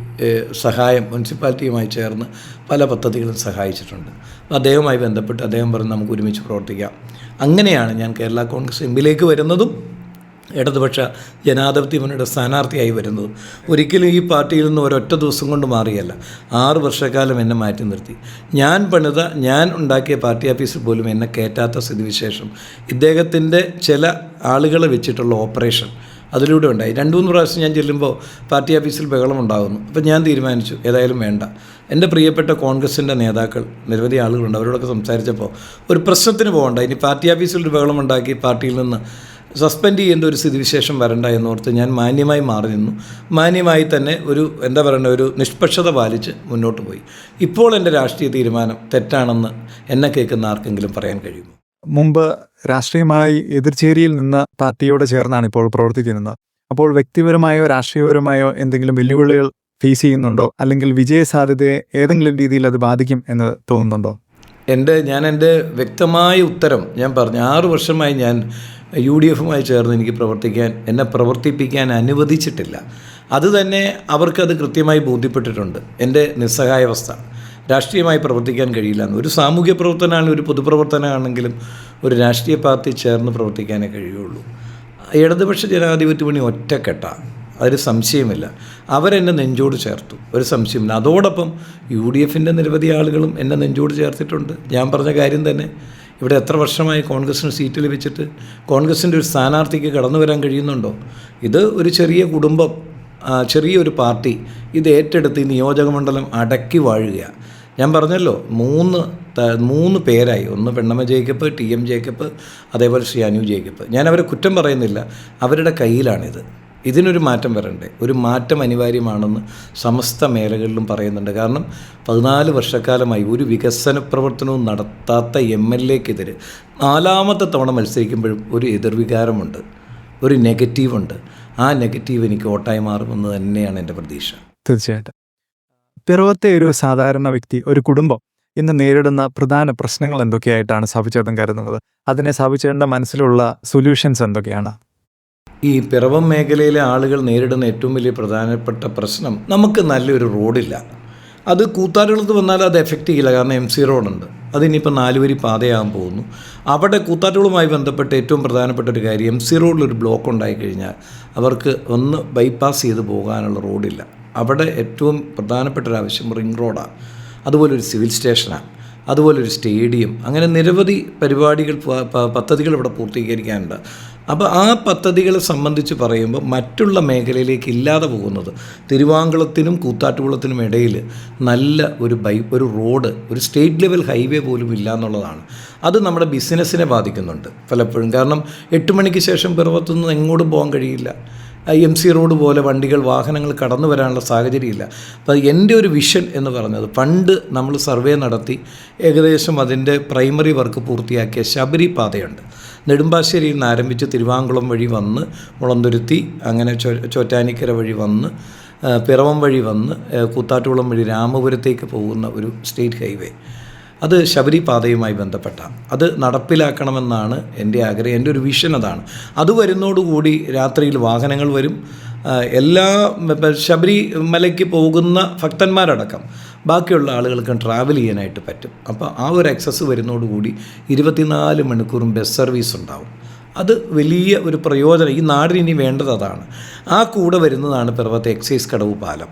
സഹായം മുനിസിപ്പാലിറ്റിയുമായി ചേർന്ന് പല പദ്ധതികളും സഹായിച്ചിട്ടുണ്ട്. അദ്ദേഹവുമായി ബന്ധപ്പെട്ട് അദ്ദേഹം പറഞ്ഞ് നമുക്ക് ഒരുമിച്ച് പ്രവർത്തിക്കാം. അങ്ങനെയാണ് ഞാൻ കേരള കോൺഗ്രസ് എമ്പിലേക്ക് വരുന്നതും ഇടതുപക്ഷ ജനാധിപത്യ മുന്നണിയുടെ സ്ഥാനാർത്ഥിയായി വരുന്നതും. ഒരിക്കലും ഈ പാർട്ടിയിൽ നിന്ന് ഒരൊറ്റ ദിവസം കൊണ്ട് മാറിയല്ല, 6 വർഷക്കാലം എന്നെ മാറ്റി നിർത്തി. ഞാൻ ഉണ്ടാക്കിയ പാർട്ടി ഓഫീസിൽ പോലും എന്നെ കയറ്റാത്ത സ്ഥിതിവിശേഷം ഇദ്ദേഹത്തിൻ്റെ ചില ആളുകളെ വെച്ചിട്ടുള്ള ഓപ്പറേഷൻ അതിലൂടെ ഉണ്ടായി. 2-3 പ്രാവശ്യം ഞാൻ ചെല്ലുമ്പോൾ പാർട്ടി ഓഫീസിൽ ബഹളം ഉണ്ടാകുന്നു. അപ്പം ഞാൻ തീരുമാനിച്ചു ഏതായാലും വേണ്ട. എൻ്റെ പ്രിയപ്പെട്ട കോൺഗ്രസിൻ്റെ നേതാക്കൾ നിരവധി ആളുകളുണ്ട്, അവരോടൊക്കെ സംസാരിച്ചപ്പോൾ ഒരു പ്രശ്നത്തിന് പോകണ്ട, ഇനി പാർട്ടി ഓഫീസിൽ ഒരു ബഹളം ഉണ്ടാക്കി പാർട്ടിയിൽ നിന്ന് സസ്പെൻഡ് ചെയ്യേണ്ട ഒരു സ്ഥിതിവിശേഷം വരണ്ട എന്നോർത്ത് ഞാൻ മാന്യമായി മാറി നിന്നു. മാന്യമായി തന്നെ ഒരു നിഷ്പക്ഷത പാലിച്ച് മുന്നോട്ട് പോയി. ഇപ്പോൾ എൻ്റെ രാഷ്ട്രീയ തീരുമാനം തെറ്റാണെന്ന് എന്നെ കേൾക്കുന്ന ആർക്കെങ്കിലും പറയാൻ കഴിയുമോ? മുമ്പ് രാഷ്ട്രീയമായി എതിർചേരിയിൽ നിന്ന് പാർട്ടിയോട് ചേർന്നാണ് ഇപ്പോൾ പ്രവർത്തിക്കുന്നത്. അപ്പോൾ വ്യക്തിപരമായോ രാഷ്ട്രീയപരമായോ എന്തെങ്കിലും വെല്ലുവിളികൾ ഫേസ് ചെയ്യുന്നുണ്ടോ, അല്ലെങ്കിൽ വിജയ സാധ്യതയെ ഏതെങ്കിലും രീതിയിൽ അത് ബാധിക്കും എന്ന് തോന്നുന്നുണ്ടോ? എൻ്റെ വ്യക്തമായ ഉത്തരം ഞാൻ പറഞ്ഞു. 6 വർഷമായി ഞാൻ UDFുമായി ചേർന്ന് എനിക്ക് എന്നെ പ്രവർത്തിപ്പിക്കാൻ അനുവദിച്ചിട്ടില്ല. അതുതന്നെ അവർക്കത് കൃത്യമായി ബോധ്യപ്പെട്ടിട്ടുണ്ട്. എൻ്റെ നിസ്സഹായാവസ്ഥ, രാഷ്ട്രീയമായി പ്രവർത്തിക്കാൻ കഴിയില്ല എന്ന്. ഒരു സാമൂഹ്യ പ്രവർത്തനമാണെങ്കിലും ഒരു പൊതുപ്രവർത്തനമാണെങ്കിലും ഒരു രാഷ്ട്രീയ പാർട്ടി ചേർന്ന് പ്രവർത്തിക്കാനേ കഴിയുള്ളൂ. ഇടതുപക്ഷ ജനാധിപത്യ മുന്നണി ഒറ്റക്കെട്ടാണ്, അതിൽ സംശയമില്ല. അവരെന്നെ നെഞ്ചോട് ചേർത്തു, ഒരു സംശയമില്ല. അതോടൊപ്പം UDFിൻ്റെ നിരവധി ആളുകളും എന്നെ നെഞ്ചോട് ചേർത്തിട്ടുണ്ട്. ഞാൻ പറഞ്ഞ കാര്യം തന്നെ, ഇവിടെ എത്ര വർഷമായി കോൺഗ്രസിന് സീറ്റ് ലഭിച്ചിട്ട് കോൺഗ്രസിൻ്റെ ഒരു സ്ഥാനാർത്ഥിക്ക് കടന്നു വരാൻ കഴിയുന്നുണ്ടോ? ഇത് ഒരു ചെറിയ കുടുംബം, ചെറിയൊരു പാർട്ടി ഇത് ഏറ്റെടുത്ത് ഈ നിയോജകമണ്ഡലം അടക്കി വാഴുകയാണ്. ഞാൻ പറഞ്ഞല്ലോ 3 പേരായി. ഒന്ന് പെണ്ണമ്മ ജേക്കബ്, TM ജേക്കബ്, അതേപോലെ ശ്രീ അനു ജേക്കബ്. ഞാൻ അവരെ കുറ്റം പറയുന്നില്ല, അവരുടെ കയ്യിലാണിത്. ഇതിനൊരു മാറ്റം വരണ്ടേ? ഒരു മാറ്റം അനിവാര്യമാണെന്ന് സമസ്ത മേഖലകളിലും പറയുന്നുണ്ട്. കാരണം 14 വർഷക്കാലമായി ഒരു വികസന പ്രവർത്തനവും നടത്താത്ത MLAക്കെതിരെ 4ാമത്തെ തവണ മത്സരിക്കുമ്പോഴും ഒരു എതിർവികാരമുണ്ട്, ഒരു നെഗറ്റീവുണ്ട്. ആ നെഗറ്റീവ് എനിക്ക് വോട്ടായി മാറുമെന്ന് തന്നെയാണ് എൻ്റെ പ്രതീക്ഷ. തീർച്ചയായിട്ടും. പിറവത്തെ ഒരു സാധാരണ വ്യക്തി, ഒരു കുടുംബം ഇന്ന് നേരിടുന്ന പ്രധാന പ്രശ്നങ്ങൾ എന്തൊക്കെയായിട്ടാണ് സാബുചേട്ടൻ കരുതുന്നത്? അതിനെ സാബുചേട്ടൻ്റെ മനസ്സിലുള്ള സൊല്യൂഷൻസ് എന്തൊക്കെയാണ്? ഈ പിറവം മേഖലയിലെ ആളുകൾ നേരിടുന്ന ഏറ്റവും വലിയ പ്രധാനപ്പെട്ട പ്രശ്നം, നമുക്ക് നല്ലൊരു റോഡില്ല. അത് കൂത്താട്ടുകുളത്ത് വന്നാൽ അത് എഫക്റ്റ് ചെയ്യില്ല, കാരണം MC റോഡുണ്ട്. അതിനിപ്പോൾ 4 വരി പാതയാകാൻ പോകുന്നു. അവിടെ കൂത്താട്ടുകുളവുമായി ബന്ധപ്പെട്ട് ഏറ്റവും പ്രധാനപ്പെട്ട ഒരു കാര്യം, MC റോഡിലൊരു ബ്ലോക്ക് ഉണ്ടായിക്കഴിഞ്ഞാൽ അവർക്ക് ഒന്ന് ബൈപ്പാസ് ചെയ്ത് പോകാനുള്ള റോഡില്ല. അവിടെ ഏറ്റവും പ്രധാനപ്പെട്ട ഒരു ആവശ്യം റിംഗ് റോഡാണ്, അതുപോലെ ഒരു സിവിൽ സ്റ്റേഷനാണ്, അതുപോലെ ഒരു സ്റ്റേഡിയം, അങ്ങനെ നിരവധി പരിപാടികൾ, പദ്ധതികൾ ഇവിടെ പൂർത്തീകരിക്കാനുണ്ട്. അപ്പോൾ ആ പദ്ധതികളെ സംബന്ധിച്ച് പറയുമ്പോൾ മറ്റുള്ള മേഖലയിലേക്ക് ഇല്ലാതെ പോകുന്നത്, തിരുവാങ്കുളത്തിനും കൂത്താട്ടുകുളത്തിനും ഇടയിൽ നല്ല ഒരു റോഡ്, ഒരു സ്റ്റേറ്റ് ലെവൽ ഹൈവേ പോലും ഇല്ല എന്നുള്ളതാണ്. അത് നമ്മുടെ ബിസിനസ്സിനെ ബാധിക്കുന്നുണ്ട് പലപ്പോഴും. കാരണം 8 മണിക്ക് ശേഷം പിറവത്തുനിന്ന് എങ്ങോട്ടും പോകാൻ കഴിയില്ല. MC റോഡ് പോലെ വാഹനങ്ങൾ കടന്നു വരാനുള്ള സാഹചര്യമില്ല. അപ്പോൾ എൻ്റെ ഒരു വിഷൻ എന്ന് പറഞ്ഞത്, പണ്ട് നമ്മൾ സർവേ നടത്തി ഏകദേശം അതിൻ്റെ പ്രൈമറി വർക്ക് പൂർത്തിയാക്കിയ ശബരി പാതയുണ്ട്. നെടുമ്പാശ്ശേരിയിൽ നിന്ന് ആരംഭിച്ച് തിരുവാങ്കുളം വഴി വന്ന് മുളന്തുരുത്തി, അങ്ങനെ ചോറ്റാനിക്കര വഴി വന്ന് പിറവം വഴി വന്ന് കൂത്താട്ടുകുളം വഴി രാമപുരത്തേക്ക് പോകുന്ന ഒരു സ്റ്റേറ്റ് ഹൈവേ, അത് ശബരി പാതയുമായി ബന്ധപ്പെട്ടാണ്. അത് നടപ്പിലാക്കണമെന്നാണ് എൻ്റെ ആഗ്രഹം, എൻ്റെ ഒരു വിഷൻ അതാണ്. അത് വരുന്നതോടുകൂടി രാത്രിയിൽ വാഹനങ്ങൾ വരും. എല്ലാ ശബരിമലയ്ക്ക് പോകുന്ന ഭക്തന്മാരടക്കം ബാക്കിയുള്ള ആളുകൾക്കും ട്രാവൽ ചെയ്യാനായിട്ട് പറ്റും. അപ്പോൾ ആ ഒരു ആക്സസ് വരുന്നതോടുകൂടി 24 മണിക്കൂറും ബസ് സർവീസ് ഉണ്ടാവും. അത് വലിയ ഒരു പ്രയോജനം, ഈ നാടിന് ഇനി വേണ്ടത് അതാണ്. ആ കൂടെ വരുന്നതാണ് പിറവത്തെ എക്സൈസ് കടവ് പാലം.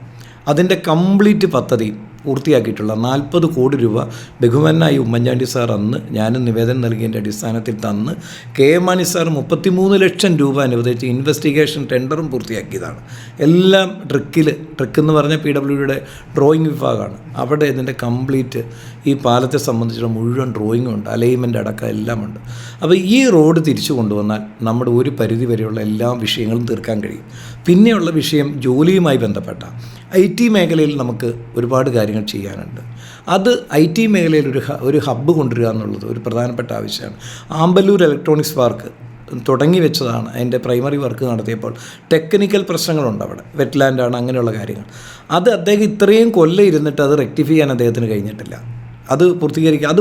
അതിൻ്റെ കംപ്ലീറ്റ് പദ്ധതി പൂർത്തിയാക്കിയിട്ടുള്ള 40 കോടി രൂപ ബഹുമാനായി ഉമ്മൻചാണ്ടി സാർ അന്ന് ഞാനും നിവേദനം നൽകിയതിൻ്റെ അടിസ്ഥാനത്തിൽ തന്ന് KM മാണി സാർ 33 ലക്ഷം രൂപ അനുവദിച്ച് ഇൻവെസ്റ്റിഗേഷൻ ടെൻഡറും പൂർത്തിയാക്കിയതാണ്. എല്ലാം ട്രിക്ക് എന്ന് പറഞ്ഞാൽ PWDയുടെ ഡ്രോയിങ് വിഭാഗമാണ്. അവിടെ ഇതിൻ്റെ കംപ്ലീറ്റ് ഈ പാലത്തെ സംബന്ധിച്ചുള്ള മുഴുവൻ ഡ്രോയിങ്ങും ഉണ്ട്, അലൈൻമെൻ്റ് അടക്കം എല്ലാം ഉണ്ട്. അപ്പോൾ ഈ റോഡ് തിരിച്ചു കൊണ്ടുവന്നാൽ നമ്മുടെ ഒരു പരിധി വരെയുള്ള എല്ലാ വിഷയങ്ങളും തീർക്കാൻ കഴിയും. പിന്നെയുള്ള വിഷയം ജോലിയുമായി ബന്ധപ്പെട്ട IT മേഖലയിൽ നമുക്ക് ഒരുപാട് കാര്യങ്ങൾ ചെയ്യാനുണ്ട്. അത് IT മേഖലയിൽ ഒരു ഹബ്ബ് കൊണ്ടുവരിക എന്നുള്ളത് ഒരു പ്രധാനപ്പെട്ട ആവശ്യമാണ്. ആമ്പല്ലൂർ ഇലക്ട്രോണിക്സ് പാർക്ക് തുടങ്ങി വെച്ചതാണ്. അതിൻ്റെ പ്രൈമറി വർക്ക് നടത്തിയപ്പോൾ ടെക്നിക്കൽ പ്രശ്നങ്ങളുണ്ട്, അവിടെ വെറ്റ്ലാൻഡാണ്, അങ്ങനെയുള്ള കാര്യങ്ങൾ. അത് അദ്ദേഹം ഇത്രയും കൊല്ലം ഇരുന്നിട്ട് അത് റെക്ടിഫൈ ചെയ്യാൻ അദ്ദേഹത്തിന് കഴിഞ്ഞിട്ടില്ല. അത്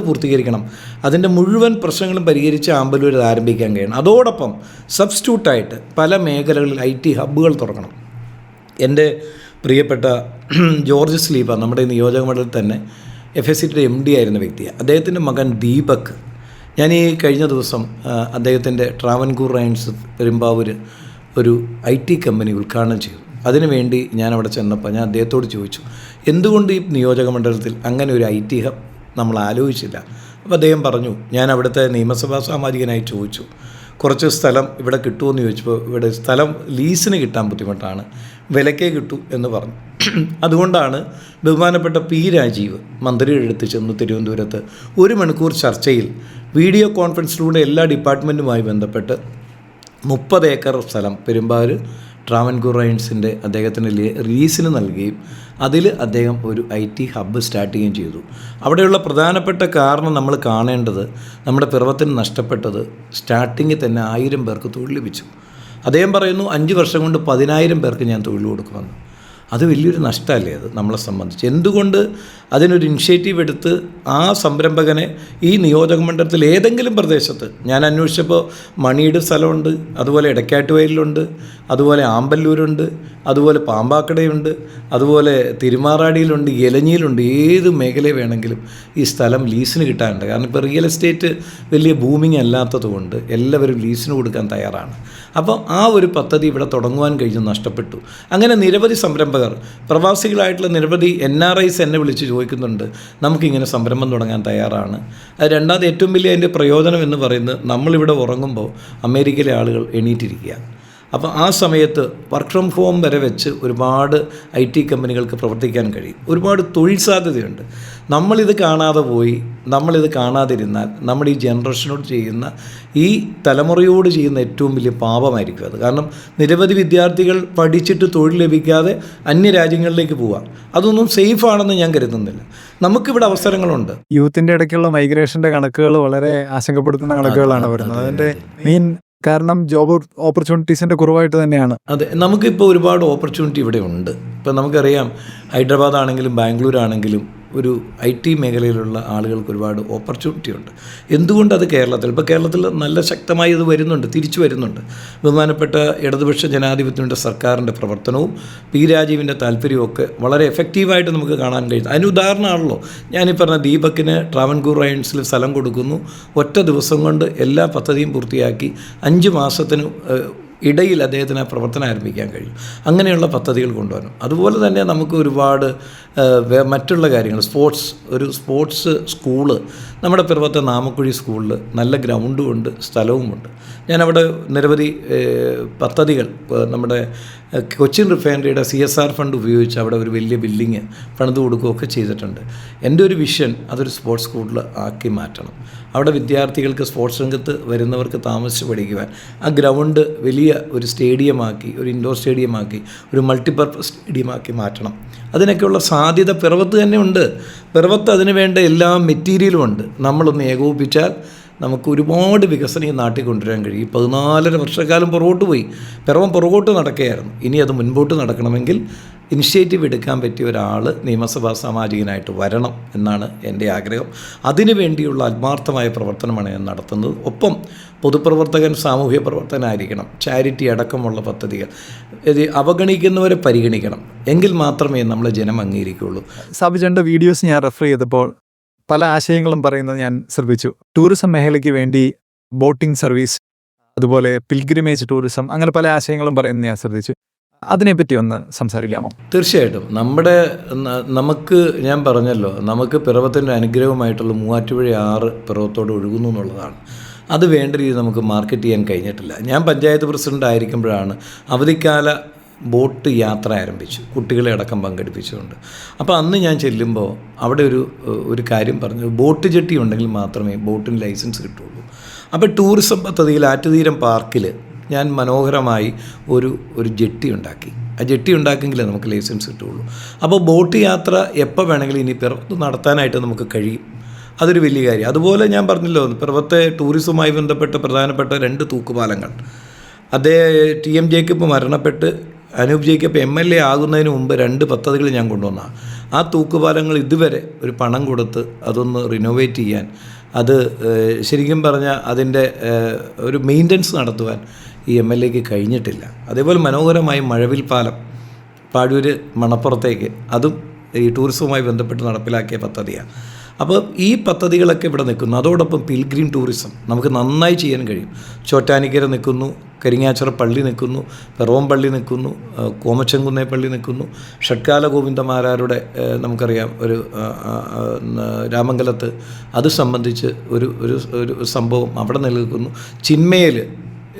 പൂർത്തീകരിക്കണം. അതിൻ്റെ മുഴുവൻ പ്രശ്നങ്ങളും പരിഹരിച്ച് ആമ്പല്ലൂർ ആരംഭിക്കാൻ കഴിയണം. അതോടൊപ്പം സബ്സ്റ്റിറ്റ്യൂട്ടായിട്ട് പല മേഖലകളിൽ IT ഹബ്ബുകൾ തുറക്കണം. എൻ്റെ പ്രിയപ്പെട്ട ജോർജ് സ്ലീബ നമ്മുടെ നിയോജക മണ്ഡലത്തിൽ തന്നെ FSCയുടെ MD ആയിരുന്ന വ്യക്തിയാണ്. അദ്ദേഹത്തിൻ്റെ മകൻ ദീപക്, ഞാൻ ഈ കഴിഞ്ഞ ദിവസം അദ്ദേഹത്തിൻ്റെ ട്രാവൻകൂർ റൈൻസ് പെരുമ്പാവൂർ ഒരു IT കമ്പനി ഉദ്ഘാടനം ചെയ്തു. അതിനുവേണ്ടി ഞാൻ അവിടെ ചെന്നപ്പോൾ ഞാൻ അദ്ദേഹത്തോട് ചോദിച്ചു, എന്തുകൊണ്ട് ഈ നിയോജക മണ്ഡലത്തിൽ അങ്ങനെ ഒരു IT ഹബ് നമ്മൾ ആലോചിച്ചില്ല? അപ്പോൾ അദ്ദേഹം പറഞ്ഞു, ഞാൻ അവിടുത്തെ നിയമസഭാ സാമാജികനായി ചോദിച്ചു, കുറച്ച് സ്ഥലം ഇവിടെ കിട്ടുമെന്ന് ചോദിച്ചപ്പോൾ ഇവിടെ സ്ഥലം ലീസിന് കിട്ടാൻ ബുദ്ധിമുട്ടാണ്, വിലക്കേ കിട്ടൂ എന്ന് പറഞ്ഞു. അതുകൊണ്ടാണ് ബഹുമാനപ്പെട്ട P രാജീവ് മന്ത്രിയുടെ അടുത്ത് ചെന്ന് തിരുവനന്തപുരത്ത് 1 മണിക്കൂർ ചർച്ചയിൽ വീഡിയോ കോൺഫറൻസിലൂടെ എല്ലാ ഡിപ്പാർട്ട്മെൻറ്റുമായി ബന്ധപ്പെട്ട് 30 ഏക്കർ സ്ഥലം പെരുമ്പാവൂർ ട്രാവൻകൂർ റൈൻസിൻ്റെ അദ്ദേഹത്തിന് ലീസിന് നൽകുകയും അതിൽ അദ്ദേഹം ഒരു IT ഹബ്ബ് സ്റ്റാർട്ട് ചെയ്യുകയും ചെയ്തു. അവിടെയുള്ള പ്രധാനപ്പെട്ട കാരണം നമ്മൾ കാണേണ്ടത്, നമ്മുടെ പിറവത്തിന് നഷ്ടപ്പെട്ടത് സ്റ്റാർട്ടിങ്ങിൽ തന്നെ 1000 പേർക്ക് തൊഴിൽ ലഭിച്ചു. അദ്ദേഹം പറയുന്നു 5 വർഷം കൊണ്ട് 10,000 പേർക്ക് ഞാൻ തൊഴിൽ കൊടുക്കുമെന്ന്. അത് വലിയൊരു നഷ്ടമല്ലേ അത് നമ്മളെ സംബന്ധിച്ച്? എന്തുകൊണ്ട് അതിനൊരു ഇനിഷ്യേറ്റീവ് എടുത്ത് ആ സംരംഭകനെ ഈ നിയോജക മണ്ഡലത്തിൽ ഏതെങ്കിലും പ്രദേശത്ത്, ഞാൻ അന്വേഷിച്ചപ്പോൾ മണിയുടെ സ്ഥലമുണ്ട്, അതുപോലെ ഇടക്കാട്ടുവയലിലുണ്ട്, അതുപോലെ ആമ്പല്ലൂരുണ്ട്, അതുപോലെ പാമ്പാക്കടയുണ്ട്, അതുപോലെ തിരുമാറാടിയിലുണ്ട്, എലഞ്ഞിയിലുണ്ട്, ഏത് മേഖല വേണമെങ്കിലും ഈ സ്ഥലം ലീസിന് കിട്ടാനുണ്ട്. കാരണം ഇപ്പോൾ റിയൽ എസ്റ്റേറ്റ് വലിയ ബൂമിങ് അല്ലാത്തത് കൊണ്ട് എല്ലാവരും ലീസിന് കൊടുക്കാൻ തയ്യാറാണ്. അപ്പോൾ ആ ഒരു പദ്ധതി ഇവിടെ തുടങ്ങുവാൻ കഴിഞ്ഞു, നഷ്ടപ്പെട്ടു. അങ്ങനെ നിരവധി സംരംഭകർ, പ്രവാസികളായിട്ടുള്ള നിരവധി NRIs എന്നെ വിളിച്ച് ചോദിക്കുന്നുണ്ട്, നമുക്കിങ്ങനെ സംരംഭം തുടങ്ങാൻ തയ്യാറാണ്. അത് രണ്ടാമത് ഏറ്റവും വലിയ അതിൻ്റെ പ്രയോജനം എന്ന് പറയുന്നത്, നമ്മളിവിടെ ഉറങ്ങുമ്പോൾ അമേരിക്കയിലെ ആളുകൾ എണീറ്റിരിക്കുക. അപ്പോൾ ആ സമയത്ത് വർക്ക് ഫ്രം ഹോം വരെ വെച്ച് ഒരുപാട് IT കമ്പനികൾക്ക് പ്രവർത്തിക്കാൻ കഴിയും, ഒരുപാട് തൊഴിൽ സാധ്യതയുണ്ട്. നമ്മളിത് കാണാതെ പോയി, നമ്മളിത് കാണാതിരുന്നാൽ നമ്മുടെ ഈ ജനറേഷനോട് ചെയ്യുന്ന, ഈ തലമുറയോട് ചെയ്യുന്ന ഏറ്റവും വലിയ പാപമായിരിക്കും അത്. കാരണം നിരവധി വിദ്യാർത്ഥികൾ പഠിച്ചിട്ട് തൊഴിൽ ലഭിക്കാതെ അന്യരാജ്യങ്ങളിലേക്ക് പോവാം. അതൊന്നും സേഫ് ആണെന്ന് ഞാൻ കരുതുന്നില്ല. നമുക്കിവിടെ അവസരങ്ങളുണ്ട്. യൂത്തിൻ്റെ ഇടയ്ക്കുള്ള മൈഗ്രേഷൻ്റെ കണക്കുകൾ വളരെ ആശങ്കപ്പെടുത്തുന്ന കണക്കുകളാണ് വരുന്നത്. അതിൻ്റെ മെയിൻ കാരണം ജോബ് ഓപ്പർച്യൂണിറ്റീസിൻ്റെ കുറവായിട്ട് തന്നെയാണ്. അതെ, നമുക്കിപ്പോൾ ഒരുപാട് ഓപ്പർച്യൂണിറ്റി ഇവിടെ ഉണ്ട്. ഇപ്പോൾ നമുക്കറിയാം, ഹൈദരാബാദ് ആണെങ്കിലും ബാംഗ്ലൂർ ആണെങ്കിലും ഒരു IT മേഖലയിലുള്ള ആളുകൾക്ക് ഒരുപാട് ഓപ്പർച്യൂണിറ്റി ഉണ്ട്. എന്തുകൊണ്ടത് കേരളത്തിൽ ഇപ്പോൾ കേരളത്തിൽ നല്ല ശക്തമായി ഇത് വരുന്നുണ്ട്, തിരിച്ചു വരുന്നുണ്ട്. ബഹുമാനപ്പെട്ട ഇടതുപക്ഷ ജനാധിപത്യത്തിൻ്റെ സർക്കാരിൻ്റെ പ്രവർത്തനവും പി രാജീവിൻ്റെ താല്പര്യവും വളരെ എഫക്റ്റീവായിട്ട് നമുക്ക് കാണാൻ കഴിയും. അതിന് ഉദാഹരണമാണല്ലോ ഞാനീ പറഞ്ഞ ദീപക്കിന് ട്രാവൻകൂർ റൈൻസിൽ സ്ഥലം കൊടുക്കുന്നു, ഒറ്റ ദിവസം കൊണ്ട് എല്ലാ പദ്ധതിയും പൂർത്തിയാക്കി 5 മാസത്തിന് ഇടയിൽ അദ്ദേഹത്തിന് പ്രവർത്തനം ആരംഭിക്കാൻ കഴിയും. അങ്ങനെയുള്ള പദ്ധതികൾ കൊണ്ടുവരണം. അതുപോലെ തന്നെ നമുക്ക് ഒരുപാട് മറ്റുള്ള കാര്യങ്ങൾ, സ്പോർട്സ് സ്കൂള് നമ്മുടെ പിറവത്തെ നാമക്കുഴി സ്കൂളിൽ നല്ല ഗ്രൗണ്ടുമുണ്ട്, സ്ഥലവുമുണ്ട്. ഞാനവിടെ നിരവധി പദ്ധതികൾ നമ്മുടെ കൊച്ചിൻ റിഫൈനറിയുടെ CSR ഫണ്ട് ഉപയോഗിച്ച് അവിടെ ഒരു വലിയ ബിൽഡിങ് പണിത് കൊടുക്കുകയൊക്കെ ചെയ്തിട്ടുണ്ട്. എൻ്റെ ഒരു വിഷൻ അതൊരു സ്പോർട്സ് സ്കൂളിൽ ആക്കി മാറ്റണം. അവിടെ വിദ്യാർത്ഥികൾക്ക് സ്പോർട്സ് രംഗത്ത് വരുന്നവർക്ക് താമസിച്ച് പഠിക്കുവാൻ ആ ഗ്രൗണ്ട് വലിയ ഒരു സ്റ്റേഡിയമാക്കി, ഒരു ഇൻഡോർ സ്റ്റേഡിയമാക്കി, ഒരു മൾട്ടിപർപ്പസ് സ്റ്റേഡിയമാക്കി മാറ്റണം. അതിനൊക്കെയുള്ള സാധ്യത പിറവത്ത് തന്നെ ഉണ്ട്. പിറവത്ത് അതിന് വേണ്ട എല്ലാ മെറ്റീരിയലും ഉണ്ട്. നമ്മളൊന്ന് ഏകോപിപ്പിച്ചാൽ നമുക്ക് ഒരുപാട് വികസനം ഈ നാട്ടിൽ കൊണ്ടുവരാൻ കഴിയും. 14.5 വർഷക്കാലം പുറകോട്ട് പോയി, പിറവം പുറകോട്ട് നടക്കുകയായിരുന്നു. ഇനി അത് മുൻപോട്ട് നടക്കണമെങ്കിൽ ഇനിഷ്യേറ്റീവ് എടുക്കാൻ പറ്റിയ ഒരാൾ നിയമസഭാ സാമാജികനായിട്ട് വരണം എന്നാണ് എൻ്റെ ആഗ്രഹം. അതിനു വേണ്ടിയുള്ള ആത്മാർത്ഥമായ പ്രവർത്തനമാണ് ഞാൻ നടത്തുന്നത്. ഒപ്പം പൊതുപ്രവർത്തകൻ സാമൂഹ്യ പ്രവർത്തകനായിരിക്കണം. ചാരിറ്റി അടക്കമുള്ള പദ്ധതികൾ ഇത് അവഗണിക്കുന്നവരെ പരിഗണിക്കണം. എങ്കിൽ മാത്രമേ നമ്മളെ ജനം അംഗീകരിക്കുകയുള്ളൂ. സാബുചേട്ടൻ്റെ വീഡിയോസ് ഞാൻ റെഫർ ചെയ്തപ്പോൾ പല ആശയങ്ങളും പറയുന്നത് ഞാൻ ശ്രദ്ധിച്ചു. ടൂറിസം മേഖലയ്ക്ക് വേണ്ടി ബോട്ടിംഗ് സർവീസ്, അതുപോലെ പിൽഗ്രിമേജ് ടൂറിസം, അങ്ങനെ പല ആശയങ്ങളും പറയുന്നത് ഞാൻ ശ്രദ്ധിച്ചു. അതിനെപ്പറ്റി ഒന്ന് സംസാരിക്കാമോ? തീർച്ചയായിട്ടും. നമുക്ക് ഞാൻ പറഞ്ഞല്ലോ, നമുക്ക് പിറവത്തിൻ്റെ അനുഗ്രഹമായിട്ടുള്ള മൂവാറ്റുപുഴ 6 പിറവത്തോട് ഒഴുകുന്നു എന്നുള്ളതാണ്. അത് വേണ്ട രീതിയിൽ നമുക്ക് മാർക്കറ്റ് ചെയ്യാൻ കഴിഞ്ഞിട്ടില്ല. ഞാൻ പഞ്ചായത്ത് പ്രസിഡൻ്റ് ആയിരിക്കുമ്പോഴാണ് അവധിക്കാല ബോട്ട് യാത്ര ആരംഭിച്ചു, കുട്ടികളെ അടക്കം പങ്കെടുപ്പിച്ചുകൊണ്ട്. അപ്പോൾ അന്ന് ഞാൻ ചെല്ലുമ്പോൾ അവിടെ ഒരു കാര്യം പറഞ്ഞു, ബോട്ട് ജെട്ടി ഉണ്ടെങ്കിൽ മാത്രമേ ബോട്ടിന് ലൈസൻസ് കിട്ടുള്ളൂ. അപ്പോൾ ടൂറിസം പദ്ധതിയിൽ ആറ്റുതീരം പാർക്കിൽ ഞാൻ മനോഹരമായി ഒരു ജെട്ടി ഉണ്ടാക്കി. ആ ജെട്ടി ഉണ്ടാക്കിയെങ്കിലേ നമുക്ക് ലൈസൻസ് കിട്ടുള്ളൂ. അപ്പോൾ ബോട്ട് യാത്ര എപ്പോൾ വേണമെങ്കിലും ഇനി പിറവത്ത് നടത്താനായിട്ട് നമുക്ക് കഴിയും. അതൊരു വലിയ കാര്യം. അതുപോലെ ഞാൻ പറഞ്ഞല്ലോ, പിറവത്തെ ടൂറിസവുമായി ബന്ധപ്പെട്ട പ്രധാനപ്പെട്ട 2 തൂക്കുപാലങ്ങൾ, TM ജേക്കബ് മരണപ്പെട്ട് അനൂപ് ജേക്കബ് MLA ആകുന്നതിന് മുമ്പ് 2 പദ്ധതികൾ ഞാൻ കൊണ്ടുവന്നതാണ്. ആ തൂക്കുപാലങ്ങൾ ഇതുവരെ ഒരു പണം കൊടുത്ത് അതൊന്ന് റിനോവേറ്റ് ചെയ്യാൻ, അത് ശരിക്കും പറഞ്ഞാൽ അതിൻ്റെ ഒരു മെയിൻ്റനൻസ് നടത്തുവാൻ ഈ MLAക്ക് കഴിഞ്ഞിട്ടില്ല. അതേപോലെ മനോഹരമായി മഴവിൽ പാലം പാഴൂര് മണപ്പുറത്തേക്ക്, അതും ഈ ടൂറിസവുമായി ബന്ധപ്പെട്ട് നടപ്പിലാക്കിയ പദ്ധതിയാണ്. അപ്പോൾ ഈ പദ്ധതികളൊക്കെ ഇവിടെ നിൽക്കുന്നു. അതോടൊപ്പം പിൽഗ്രിം ടൂറിസം നമുക്ക് നന്നായി ചെയ്യാൻ കഴിയും. ചോറ്റാനിക്കര നിൽക്കുന്നു, കരിങ്ങാച്ചിറ പള്ളി നിൽക്കുന്നു, പിറവം പള്ളി നിൽക്കുന്നു, കോമച്ചംകുന്നേ പള്ളി നിൽക്കുന്നു, ഷഡ്കാല ഗോവിന്ദമാരാരുടെ നമുക്കറിയാം ഒരു രാമംഗലത്ത് അത് സംബന്ധിച്ച് ഒരു സംഭവം അവിടെ നിലനിൽക്കുന്നു. ചിന്മയിൽ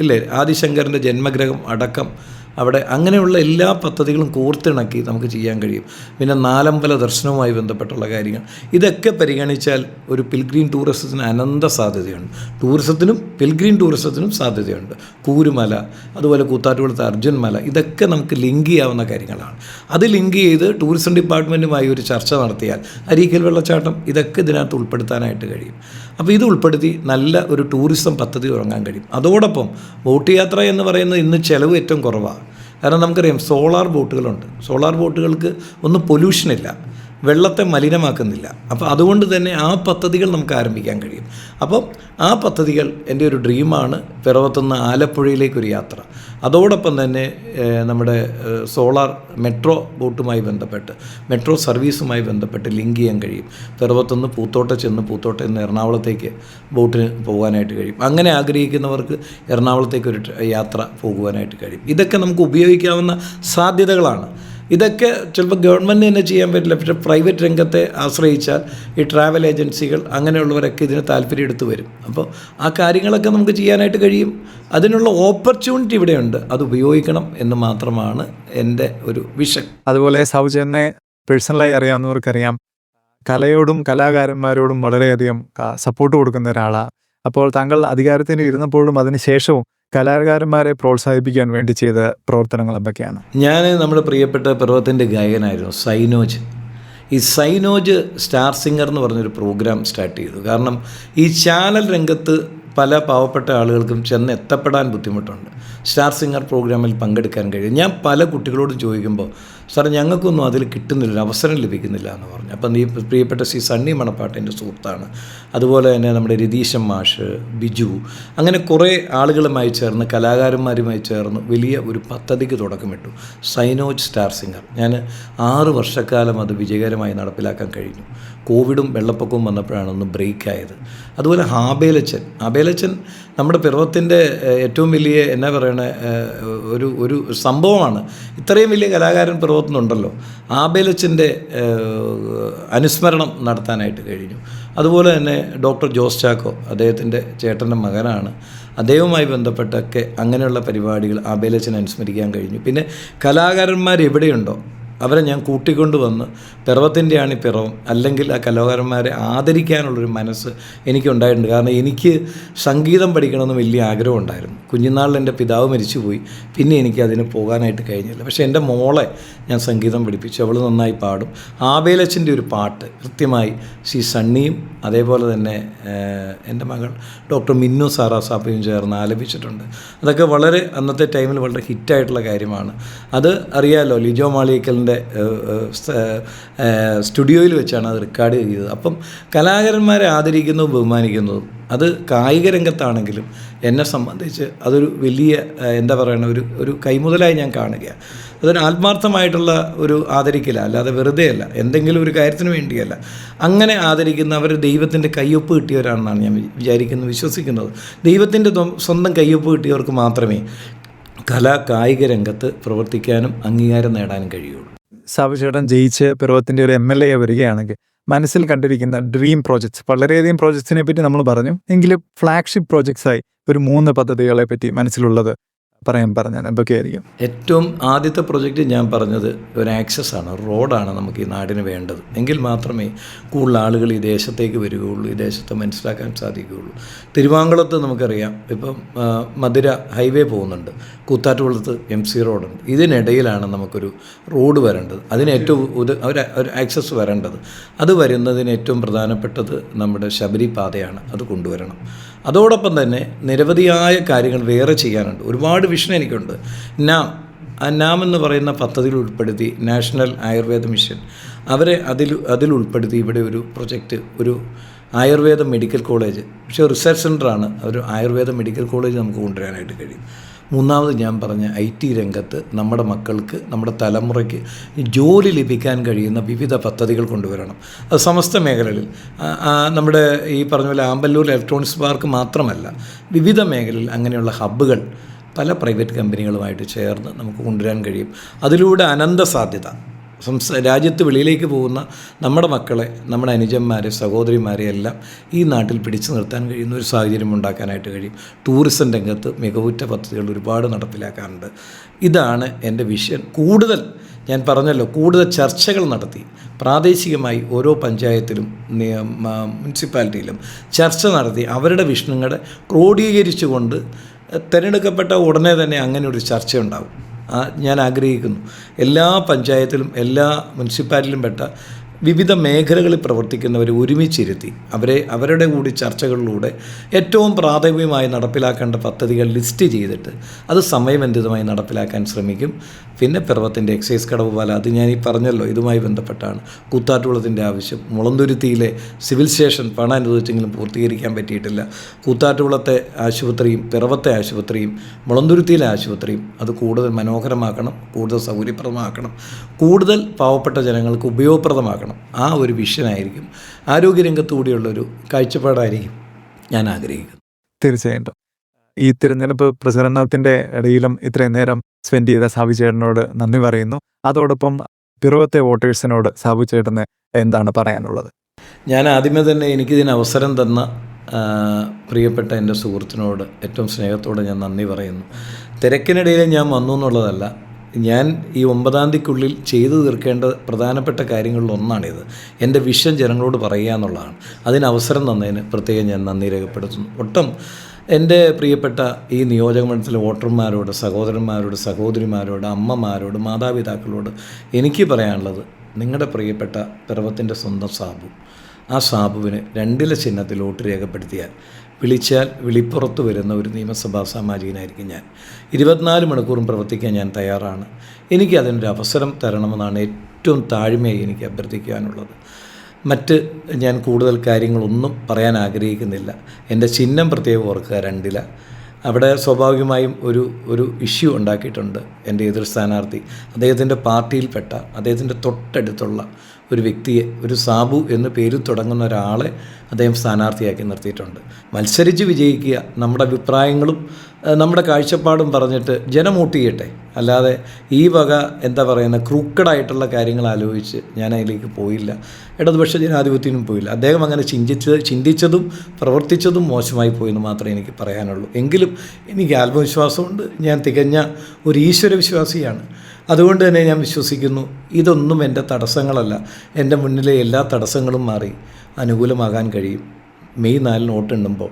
ഇല്ലേ, ആദിശങ്കരൻ്റെ ജന്മഗ്രഹം അടക്കം അവിടെ, അങ്ങനെയുള്ള എല്ലാ പദ്ധതികളും കോർത്തിണക്കി നമുക്ക് ചെയ്യാൻ കഴിയും. പിന്നെ നാലമ്പല ദർശനവുമായി ബന്ധപ്പെട്ടുള്ള കാര്യങ്ങൾ, ഇതൊക്കെ പരിഗണിച്ചാൽ ഒരു പിൽഗ്രീം ടൂറിസത്തിന് അനന്ത സാധ്യതയുണ്ട്. ടൂറിസത്തിനും പിൽഗ്രീം ടൂറിസത്തിനും സാധ്യതയുണ്ട്. കൂരുമല, അതുപോലെ കൂത്താട്ടുകുളത്തെ അർജുൻ മല, ഇതൊക്കെ നമുക്ക് ലിങ്ക് ചെയ്യാവുന്ന കാര്യങ്ങളാണ്. അത് ലിങ്ക് ചെയ്ത് ടൂറിസം ഡിപ്പാർട്ട്മെൻറ്റുമായി ഒരു ചർച്ച നടത്തിയാൽ അരീക്കൽ വെള്ളച്ചാട്ടം ഇതൊക്കെ ഇതിനകത്ത് ഉൾപ്പെടുത്താനായിട്ട് കഴിയും. അപ്പോൾ ഇത് ഉൾപ്പെടുത്തി നല്ല ഒരു ടൂറിസം പദ്ധതി തുടങ്ങാൻ കഴിയും. അതോടൊപ്പം ബോട്ട് യാത്ര എന്ന് പറയുന്നത് ഇന്ന് ചിലവ് ഏറ്റവും കുറവാണ്. കാരണം നമുക്കറിയാം സോളാർ ബോട്ടുകളുണ്ട്. സോളാർ ബോട്ടുകൾക്ക് ഒന്നും പൊല്യൂഷനില്ല, വെള്ളത്തെ മലിനമാക്കുന്നില്ല. അപ്പോൾ അതുകൊണ്ട് തന്നെ ആ പദ്ധതികൾ നമുക്ക് ആരംഭിക്കാൻ കഴിയും. അപ്പം ആ പദ്ധതികൾ എൻ്റെ ഒരു ഡ്രീമാണ്. പിറവത്തുനിന്ന് ആലപ്പുഴയിലേക്കൊരു യാത്ര, അതോടൊപ്പം തന്നെ നമ്മുടെ സോളാർ മെട്രോ ബോട്ടുമായി ബന്ധപ്പെട്ട്, മെട്രോ സർവീസുമായി ബന്ധപ്പെട്ട് ലിങ്ക് ചെയ്യാൻ കഴിയും. പിറവത്തുനിന്ന് പൂത്തോട്ട ചെന്ന് പൂത്തോട്ടയിൽ നിന്ന് എറണാകുളത്തേക്ക് ബോട്ടിന് പോകാനായിട്ട് കഴിയും. അങ്ങനെ ആഗ്രഹിക്കുന്നവർക്ക് എറണാകുളത്തേക്കൊരു യാത്ര പോകുവാനായിട്ട് കഴിയും. ഇതൊക്കെ നമുക്ക് ഉപയോഗിക്കാവുന്ന സാധ്യതകളാണ്. ഇതൊക്കെ ചിലപ്പോൾ ഗവൺമെൻറ് തന്നെ ചെയ്യാൻ പറ്റില്ല, പക്ഷേ പ്രൈവറ്റ് രംഗത്തെ ആശ്രയിച്ചാൽ ഈ ട്രാവൽ ഏജൻസികൾ അങ്ങനെയുള്ളവരൊക്കെ ഇതിന് താല്പര്യം എടുത്തു വരും. അപ്പോൾ ആ കാര്യങ്ങളൊക്കെ നമുക്ക് ചെയ്യാനായിട്ട് കഴിയും. അതിനുള്ള ഓപ്പർച്യൂണിറ്റി ഇവിടെയുണ്ട്, അത് ഉപയോഗിക്കണം എന്ന് മാത്രമാണ് എൻ്റെ ഒരു വിഷൻ. അതുപോലെ സൗജന്യെ പേഴ്സണലായി അറിയാവുന്നവർക്കറിയാം, കലയോടും കലാകാരന്മാരോടും വളരെയധികം സപ്പോർട്ട് കൊടുക്കുന്ന ഒരാളാണ്. അപ്പോൾ താങ്കൾ അധികാരത്തിന് ഇരുന്നപ്പോഴും അതിനുശേഷവും കലാകാരന്മാരെ പ്രോത്സാഹിപ്പിക്കാൻ വേണ്ടി ചെയ്ത പ്രവർത്തനങ്ങൾ എന്തൊക്കെയാണ്? ഞാൻ നമ്മുടെ പ്രിയപ്പെട്ട പിറവത്തിൻ്റെ ഗായകനായിരുന്നു സൈനോജ്. ഈ സൈനോജ് സ്റ്റാർ സിംഗർ എന്ന് പറഞ്ഞൊരു പ്രോഗ്രാം സ്റ്റാർട്ട് ചെയ്തു. കാരണം ഈ ചാനൽ രംഗത്ത് പല പാവപ്പെട്ട ആളുകൾക്കും ചെന്ന് എത്തപ്പെടാൻ ബുദ്ധിമുട്ടുണ്ട്. സ്റ്റാർ സിംഗർ പ്രോഗ്രാമിൽ പങ്കെടുക്കാൻ കഴിയും. ഞാൻ പല കുട്ടികളോടും ചോദിക്കുമ്പോൾ സാറേ ഞങ്ങൾക്കൊന്നും അതിൽ കിട്ടുന്നില്ല, അവസരം ലഭിക്കുന്നില്ല എന്ന് പറഞ്ഞു. അപ്പം ഈ പ്രിയപ്പെട്ട ശ്രീ സണ്ണി മണപ്പാട്ട് എൻ്റെ സുഹൃത്താണ്, അതുപോലെ തന്നെ നമ്മുടെ രതീശൻ മാഷ്, ബിജു, അങ്ങനെ കുറേ ആളുകളുമായി ചേർന്ന് കലാകാരന്മാരുമായി ചേർന്ന് വലിയ ഒരു പദ്ധതിക്ക് തുടക്കമിട്ടു. സൈനോജ് സ്റ്റാർ സിംഗർ. ഞാൻ 6 വർഷക്കാലം അത് വിജയകരമായി നടപ്പിലാക്കാൻ കഴിഞ്ഞു. കോവിഡും വെള്ളപ്പൊക്കവും വന്നപ്പോഴാണ് ഒന്ന് ബ്രേക്കായത്. അതുപോലെ ആബേലച്ചൻ നമ്മുടെ പിറവത്തിൻ്റെ ഏറ്റവും വലിയ എന്നാ പറയണ ഒരു സംഭവമാണ്. ഇത്രയും വലിയ കലാകാരൻ പിറവത്തുനിന്നുണ്ടല്ലോ. ആബേലച്ചൻ്റെ അനുസ്മരണം നടത്താനായിട്ട് കഴിഞ്ഞു. അതുപോലെ തന്നെ ഡോക്ടർ ജോസ് ചാക്കോ, അദ്ദേഹത്തിൻ്റെ ചേട്ടൻ്റെ മകനാണ്. അദ്ദേഹവുമായി ബന്ധപ്പെട്ടൊക്കെ അങ്ങനെയുള്ള പരിപാടികൾ ആബേലച്ചൻ അനുസ്മരിക്കാൻ കഴിഞ്ഞു. പിന്നെ കലാകാരന്മാർ എവിടെയുണ്ടോ അവരെ ഞാൻ കൂട്ടിക്കൊണ്ട് വന്ന് പിറവത്തിൻ്റെയാണ് ഈ പിറവം, അല്ലെങ്കിൽ ആ കലാകാരന്മാരെ ആദരിക്കാനുള്ളൊരു മനസ്സ് എനിക്കുണ്ടായിട്ടുണ്ട്. കാരണം എനിക്ക് സംഗീതം പഠിക്കണമെന്ന് വലിയ ആഗ്രഹം ഉണ്ടായിരുന്നു. കുഞ്ഞുനാളിൽ എൻ്റെ പിതാവ് മരിച്ചുപോയി, പിന്നെ എനിക്ക് അതിന് പോകാനായിട്ട് കഴിഞ്ഞില്ല. പക്ഷേ എൻ്റെ മോളെ ഞാൻ സംഗീതം പഠിപ്പിച്ചു, അവൾ നന്നായി പാടും. ആബേലച്ചൻ്റെ ഒരു പാട്ട് കൃത്യമായി ശ്രീ സണ്ണിയും അതേപോലെ തന്നെ എൻ്റെ മകൾ ഡോക്ടർ മിന്നു സാറാസാപ്പയും ചേർന്ന് ആലപിച്ചിട്ടുണ്ട്. അതൊക്കെ വളരെ അന്നത്തെ ടൈമിൽ വളരെ ഹിറ്റായിട്ടുള്ള കാര്യമാണ്. അത് അറിയാമല്ലോ, ലിജോ മാളിയേക്കലിൻ്റെ സ്റ്റുഡിയോയിൽ വെച്ചാണ് അത് റെക്കോർഡ് ചെയ്തത്. അപ്പം കലാകാരന്മാരെ ആദരിക്കുന്നതും ബഹുമാനിക്കുന്നതും അത് കായിക രംഗത്താണെങ്കിലും എന്നെ സംബന്ധിച്ച് അതൊരു വലിയ എന്താ പറയുക ഒരു കൈമുതലായി ഞാൻ കാണുകയാണ്. അതൊരു ആത്മാർത്ഥമായിട്ടുള്ള ഒരു ആദരിക്കല, അല്ലാതെ വെറുതെ അല്ല, എന്തെങ്കിലും ഒരു കാര്യത്തിന് വേണ്ടിയല്ല. അങ്ങനെ ആദരിക്കുന്നവർ ദൈവത്തിൻ്റെ കയ്യൊപ്പ് കിട്ടിയവരാണെന്നാണ് ഞാൻ വിശ്വസിക്കുന്നത്. ദൈവത്തിൻ്റെ സ്വന്തം കയ്യൊപ്പ് കിട്ടിയവർക്ക് മാത്രമേ കായിക രംഗത്ത് പ്രവർത്തിക്കാനും അംഗീകാരം നേടാനും കഴിയുള്ളൂ. സാബു ചേട്ടൻ ജയിച്ച് പിറവത്തിൻ്റെ ഒരു MLA വരികയാണെങ്കിൽ മനസ്സിൽ കണ്ടിരിക്കുന്ന ഡ്രീം പ്രോജക്ട്സ്, വളരെയധികം പ്രോജക്ട്സിനെ പറ്റി നമ്മൾ പറഞ്ഞു, എങ്കിലും ഫ്ലാഗ്ഷിപ്പ് പ്രോജക്ട്സായി ഒരു 3 പദ്ധതികളെ പറ്റി മനസ്സിലുള്ളത് പറഞ്ഞാൽ എന്തൊക്കെയായിരിക്കും? ഏറ്റവും ആദ്യത്തെ പ്രൊജക്റ്റ് ഞാൻ പറഞ്ഞത് ഒരു ആക്സസ്സാണ്, റോഡാണ് നമുക്ക് ഈ നാടിന് വേണ്ടത്. എങ്കിൽ മാത്രമേ കൂടുതൽ ആളുകൾ ഈ ദേശത്തേക്ക് വരികയുള്ളൂ, ഈ ദേശത്തെ മനസ്സിലാക്കാൻ സാധിക്കുകയുള്ളൂ. തിരുവാങ്കുളത്ത് നമുക്കറിയാം, ഇപ്പം മധുര ഹൈവേ പോകുന്നുണ്ട്, കൂത്താട്ടുകുളത്ത് MC റോഡുണ്ട്. ഇതിനിടയിലാണ് നമുക്കൊരു റോഡ് വരേണ്ടത്, അതിന് ഏറ്റവും ഒരു ആക്സസ് വരേണ്ടത്. അത് വരുന്നതിന് ഏറ്റവും പ്രധാനപ്പെട്ടത് നമ്മുടെ ശബരി പാതയാണ്, അത് കൊണ്ടുവരണം. അതോടൊപ്പം തന്നെ നിരവധിയായ കാര്യങ്ങൾ വേറെ ചെയ്യാനുണ്ട്. ഒരുപാട് വിഷൻ എനിക്കുണ്ട്. നാം എന്ന് പറയുന്ന പദ്ധതിയിൽ ഉൾപ്പെടുത്തി നാഷണൽ ആയുർവേദ മിഷൻ അവരെ അതിൽ ഉൾപ്പെടുത്തി ഇവിടെ ഒരു പ്രൊജക്റ്റ്, ഒരു ആയുർവേദ മെഡിക്കൽ കോളേജ്, പക്ഷേ റിസർച്ച് സെൻ്ററാണ്, ഒരു ആയുർവേദ മെഡിക്കൽ കോളേജ് നമുക്ക് കൊണ്ടുവരാനായിട്ട് കഴിയും. മൂന്നാമത് ഞാൻ പറഞ്ഞ IT രംഗത്ത് നമ്മുടെ മക്കൾക്ക്, നമ്മുടെ തലമുറയ്ക്ക് ജോലി ലഭിക്കാൻ കഴിയുന്ന വിവിധ പദ്ധതികൾ കൊണ്ടുവരണം. അത് സമസ്ത മേഖലകളിൽ, നമ്മുടെ ഈ പറഞ്ഞ പോലെ ആമ്പല്ലൂർ ഇലക്ട്രോണിക്സ് പാർക്ക് മാത്രമല്ല, വിവിധ മേഖലയിൽ അങ്ങനെയുള്ള ഹബ്ബുകൾ പല പ്രൈവറ്റ് കമ്പനികളുമായിട്ട് ചേർന്ന് നമുക്ക് കൊണ്ടുവരാൻ കഴിയും. അതിലൂടെ അനന്ത സാധ്യത രാജ്യത്ത് വെളിയിലേക്ക് പോകുന്ന നമ്മുടെ മക്കളെ, നമ്മുടെ അനുജന്മാരെ, സഹോദരിമാരെ എല്ലാം ഈ നാട്ടിൽ പിടിച്ചു നിർത്താൻ കഴിയുന്ന ഒരു സാഹചര്യം ഉണ്ടാക്കാനായിട്ട് കഴിയും. ടൂറിസം രംഗത്ത് മികവുറ്റ പദ്ധതികൾ ഒരുപാട് നടപ്പിലാക്കാനുണ്ട്. ഇതാണ് എൻ്റെ വിഷൻ. കൂടുതൽ ഞാൻ പറഞ്ഞല്ലോ, കൂടുതൽ ചർച്ചകൾ നടത്തി പ്രാദേശികമായി ഓരോ പഞ്ചായത്തിലും മുനിസിപ്പാലിറ്റിയിലും ചർച്ച നടത്തി അവരുടെ വിഷയങ്ങളെ ക്രോഡീകരിച്ചുകൊണ്ട് തിരഞ്ഞെടുക്കപ്പെട്ട ഉടനെ തന്നെ അങ്ങനെ ഒരു ചർച്ച ഉണ്ടാകും. ഞാൻ ആഗ്രഹിക്കുന്നു എല്ലാ പഞ്ചായത്തിലും എല്ലാ മുനിസിപ്പാലിറ്റിയിലും പെട്ട വിവിധ മേഖലകളിൽ പ്രവർത്തിക്കുന്നവരെ ഒരുമിച്ചിരുത്തി അവരുടെ കൂടി ചർച്ചകളിലൂടെ ഏറ്റവും പ്രാഥമികമായി നടപ്പിലാക്കേണ്ട പദ്ധതികൾ ലിസ്റ്റ് ചെയ്തിട്ട് അത് സമയബന്ധിതമായി നടപ്പിലാക്കാൻ ശ്രമിക്കും. പിന്നെ പിറവത്തിൻ്റെ എക്സൈസ് കടവ് പാല, അത് ഞാൻ ഈ പറഞ്ഞല്ലോ, ഇതുമായി ബന്ധപ്പെട്ടാണ്. കൂത്താട്ടുകുളത്തിൻ്റെ ആവശ്യം, മുളന്തുരുത്തിയിലെ സിവിൽ സ്റ്റേഷൻ പണം അനുവദിച്ചെങ്കിലും പൂർത്തീകരിക്കാൻ പറ്റിയിട്ടില്ല. കൂത്താട്ടുകുളത്തെ ആശുപത്രിയും പിറവത്തെ ആശുപത്രിയും മുളന്തുരുത്തിയിലെ ആശുപത്രിയും അത് കൂടുതൽ മനോഹരമാക്കണം, കൂടുതൽ സൗകര്യപ്രദമാക്കണം, കൂടുതൽ പാവപ്പെട്ട ജനങ്ങൾക്ക് ഉപയോഗപ്രദമാക്കണം. ആ ഒരു വിഷനായിരിക്കും, ആരോഗ്യരംഗത്തുകൂടിയുള്ളൊരു കാഴ്ചപ്പാടായിരിക്കും ഞാൻ ആഗ്രഹിക്കുന്നത്. തീർച്ചയായിട്ടും ഈ തിരഞ്ഞെടുപ്പ് പ്രചരണത്തിൻ്റെ ഇടയിലും ഇത്രയും നേരം സ്പെൻഡ് ചെയ്ത സാബു ചേട്ടനോട് നന്ദി പറയുന്നു. അതോടൊപ്പം പിറവത്തെ വോട്ടേഴ്സിനോട് സാബു ചേട്ടന് എന്താണ് പറയാനുള്ളത്? ഞാൻ ആദ്യമേ തന്നെ എനിക്കിതിന് അവസരം തന്ന പ്രിയപ്പെട്ട എൻ്റെ സുഹൃത്തിനോട് ഏറ്റവും സ്നേഹത്തോടെ ഞാൻ നന്ദി പറയുന്നു. തിരക്കിനിടയിൽ ഞാൻ വന്നു എന്നുള്ളതല്ല, ഞാൻ ഈ 9-ാം തീയതിക്കുള്ളിൽ ചെയ്തു തീർക്കേണ്ട പ്രധാനപ്പെട്ട കാര്യങ്ങളിൽ ഒന്നാണിത്. എൻ്റെ വിഷൻ ജനങ്ങളോട് പറയുക എന്നുള്ളതാണ്. അതിന് അവസരം തന്നതിന് പ്രത്യേകം ഞാൻ നന്ദി രേഖപ്പെടുത്തുന്നു. ഒട്ടും എൻ്റെ പ്രിയപ്പെട്ട ഈ നിയോജകമണ്ഡലത്തിലെ വോട്ടർമാരോട്, സഹോദരന്മാരോട്, സഹോദരിമാരോട്, അമ്മമാരോട്, മാതാപിതാക്കളോട് എനിക്ക് പറയാനുള്ളത്, നിങ്ങളുടെ പ്രിയപ്പെട്ട പിറവത്തിൻ്റെ സ്വന്തം സാബു, ആ സാബുവിന് 2 ചിഹ്നത്തിൽ വോട്ട് രേഖപ്പെടുത്തിയാൽ വിളിച്ചാൽ വിളിപ്പുറത്ത് വരുന്ന ഒരു നിയമസഭാ സാമാജികനായിരിക്കും ഞാൻ. 24 മണിക്കൂറും പ്രവർത്തിക്കാൻ ഞാൻ തയ്യാറാണ്. എനിക്ക് അതിനൊരു അവസരം തരണമെന്നാണ് ഏറ്റവും താഴ്മയായി എനിക്ക് അഭ്യർത്ഥിക്കാനുള്ളത്. മറ്റ് ഞാൻ കൂടുതൽ കാര്യങ്ങളൊന്നും പറയാൻ ആഗ്രഹിക്കുന്നില്ല. എൻ്റെ ചിഹ്നം പ്രത്യേകം ഓർക്കുക, 2 അവിടെ സ്വാഭാവികമായും ഒരു ഇഷ്യൂ ഉണ്ടാക്കിയിട്ടുണ്ട്. എൻ്റെ എതിർ സ്ഥാനാർത്ഥി അദ്ദേഹത്തിൻ്റെ പാർട്ടിയിൽപ്പെട്ട അദ്ദേഹത്തിൻ്റെ തൊട്ടടുത്തുള്ള ഒരു വ്യക്തിയെ, ഒരു സാബു എന്ന് പേരിൽ തുടങ്ങുന്ന ഒരാളെ അദ്ദേഹം സ്ഥാനാർത്ഥിയാക്കി നിർത്തിയിട്ടുണ്ട്. മത്സരിച്ച് വിജയിക്കുക, നമ്മുടെ അഭിപ്രായങ്ങളും നമ്മുടെ കാഴ്ചപ്പാടും പറഞ്ഞിട്ട് ജനം വോട്ട് ചെയ്യട്ടെ. അല്ലാതെ ഈ വക എന്താ പറയുന്ന ക്രൂക്കഡായിട്ടുള്ള കാര്യങ്ങൾ ആലോചിച്ച് ഞാൻ അതിലേക്ക് പോയില്ല. ഇടതുപക്ഷ ജനാധിപത്യത്തിനും പോയില്ല. അദ്ദേഹം അങ്ങനെ ചിന്തിച്ചതും പ്രവർത്തിച്ചതും മോശമായി പോയെന്ന് മാത്രമേ എനിക്ക് പറയാനുള്ളൂ. എങ്കിലും എനിക്ക് ആത്മവിശ്വാസമുണ്ട്. ഞാൻ തികഞ്ഞ ഒരു ഈശ്വരവിശ്വാസിയാണ്. അതുകൊണ്ട് തന്നെ ഞാൻ വിശ്വസിക്കുന്നു ഇതൊന്നും എൻ്റെ തടസ്സങ്ങളല്ല. എൻ്റെ മുന്നിലെ എല്ലാ തടസ്സങ്ങളും മാറി അനുകൂലമാകാൻ കഴിയും. മെയ് 4 വോട്ടെണ്ണുമ്പോൾ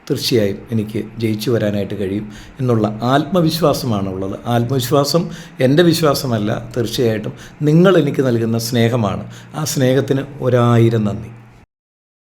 തീർച്ചയായും എനിക്ക് ജയിച്ചു വരാനായിട്ട് കഴിയും എന്നുള്ള ആത്മവിശ്വാസമാണുള്ളത്. ആത്മവിശ്വാസം എൻ്റെ വിശ്വാസമല്ല, തീർച്ചയായിട്ടും നിങ്ങൾ എനിക്ക് നൽകുന്ന സ്നേഹമാണ്. ആ സ്നേഹത്തിന് 1000 നന്ദി.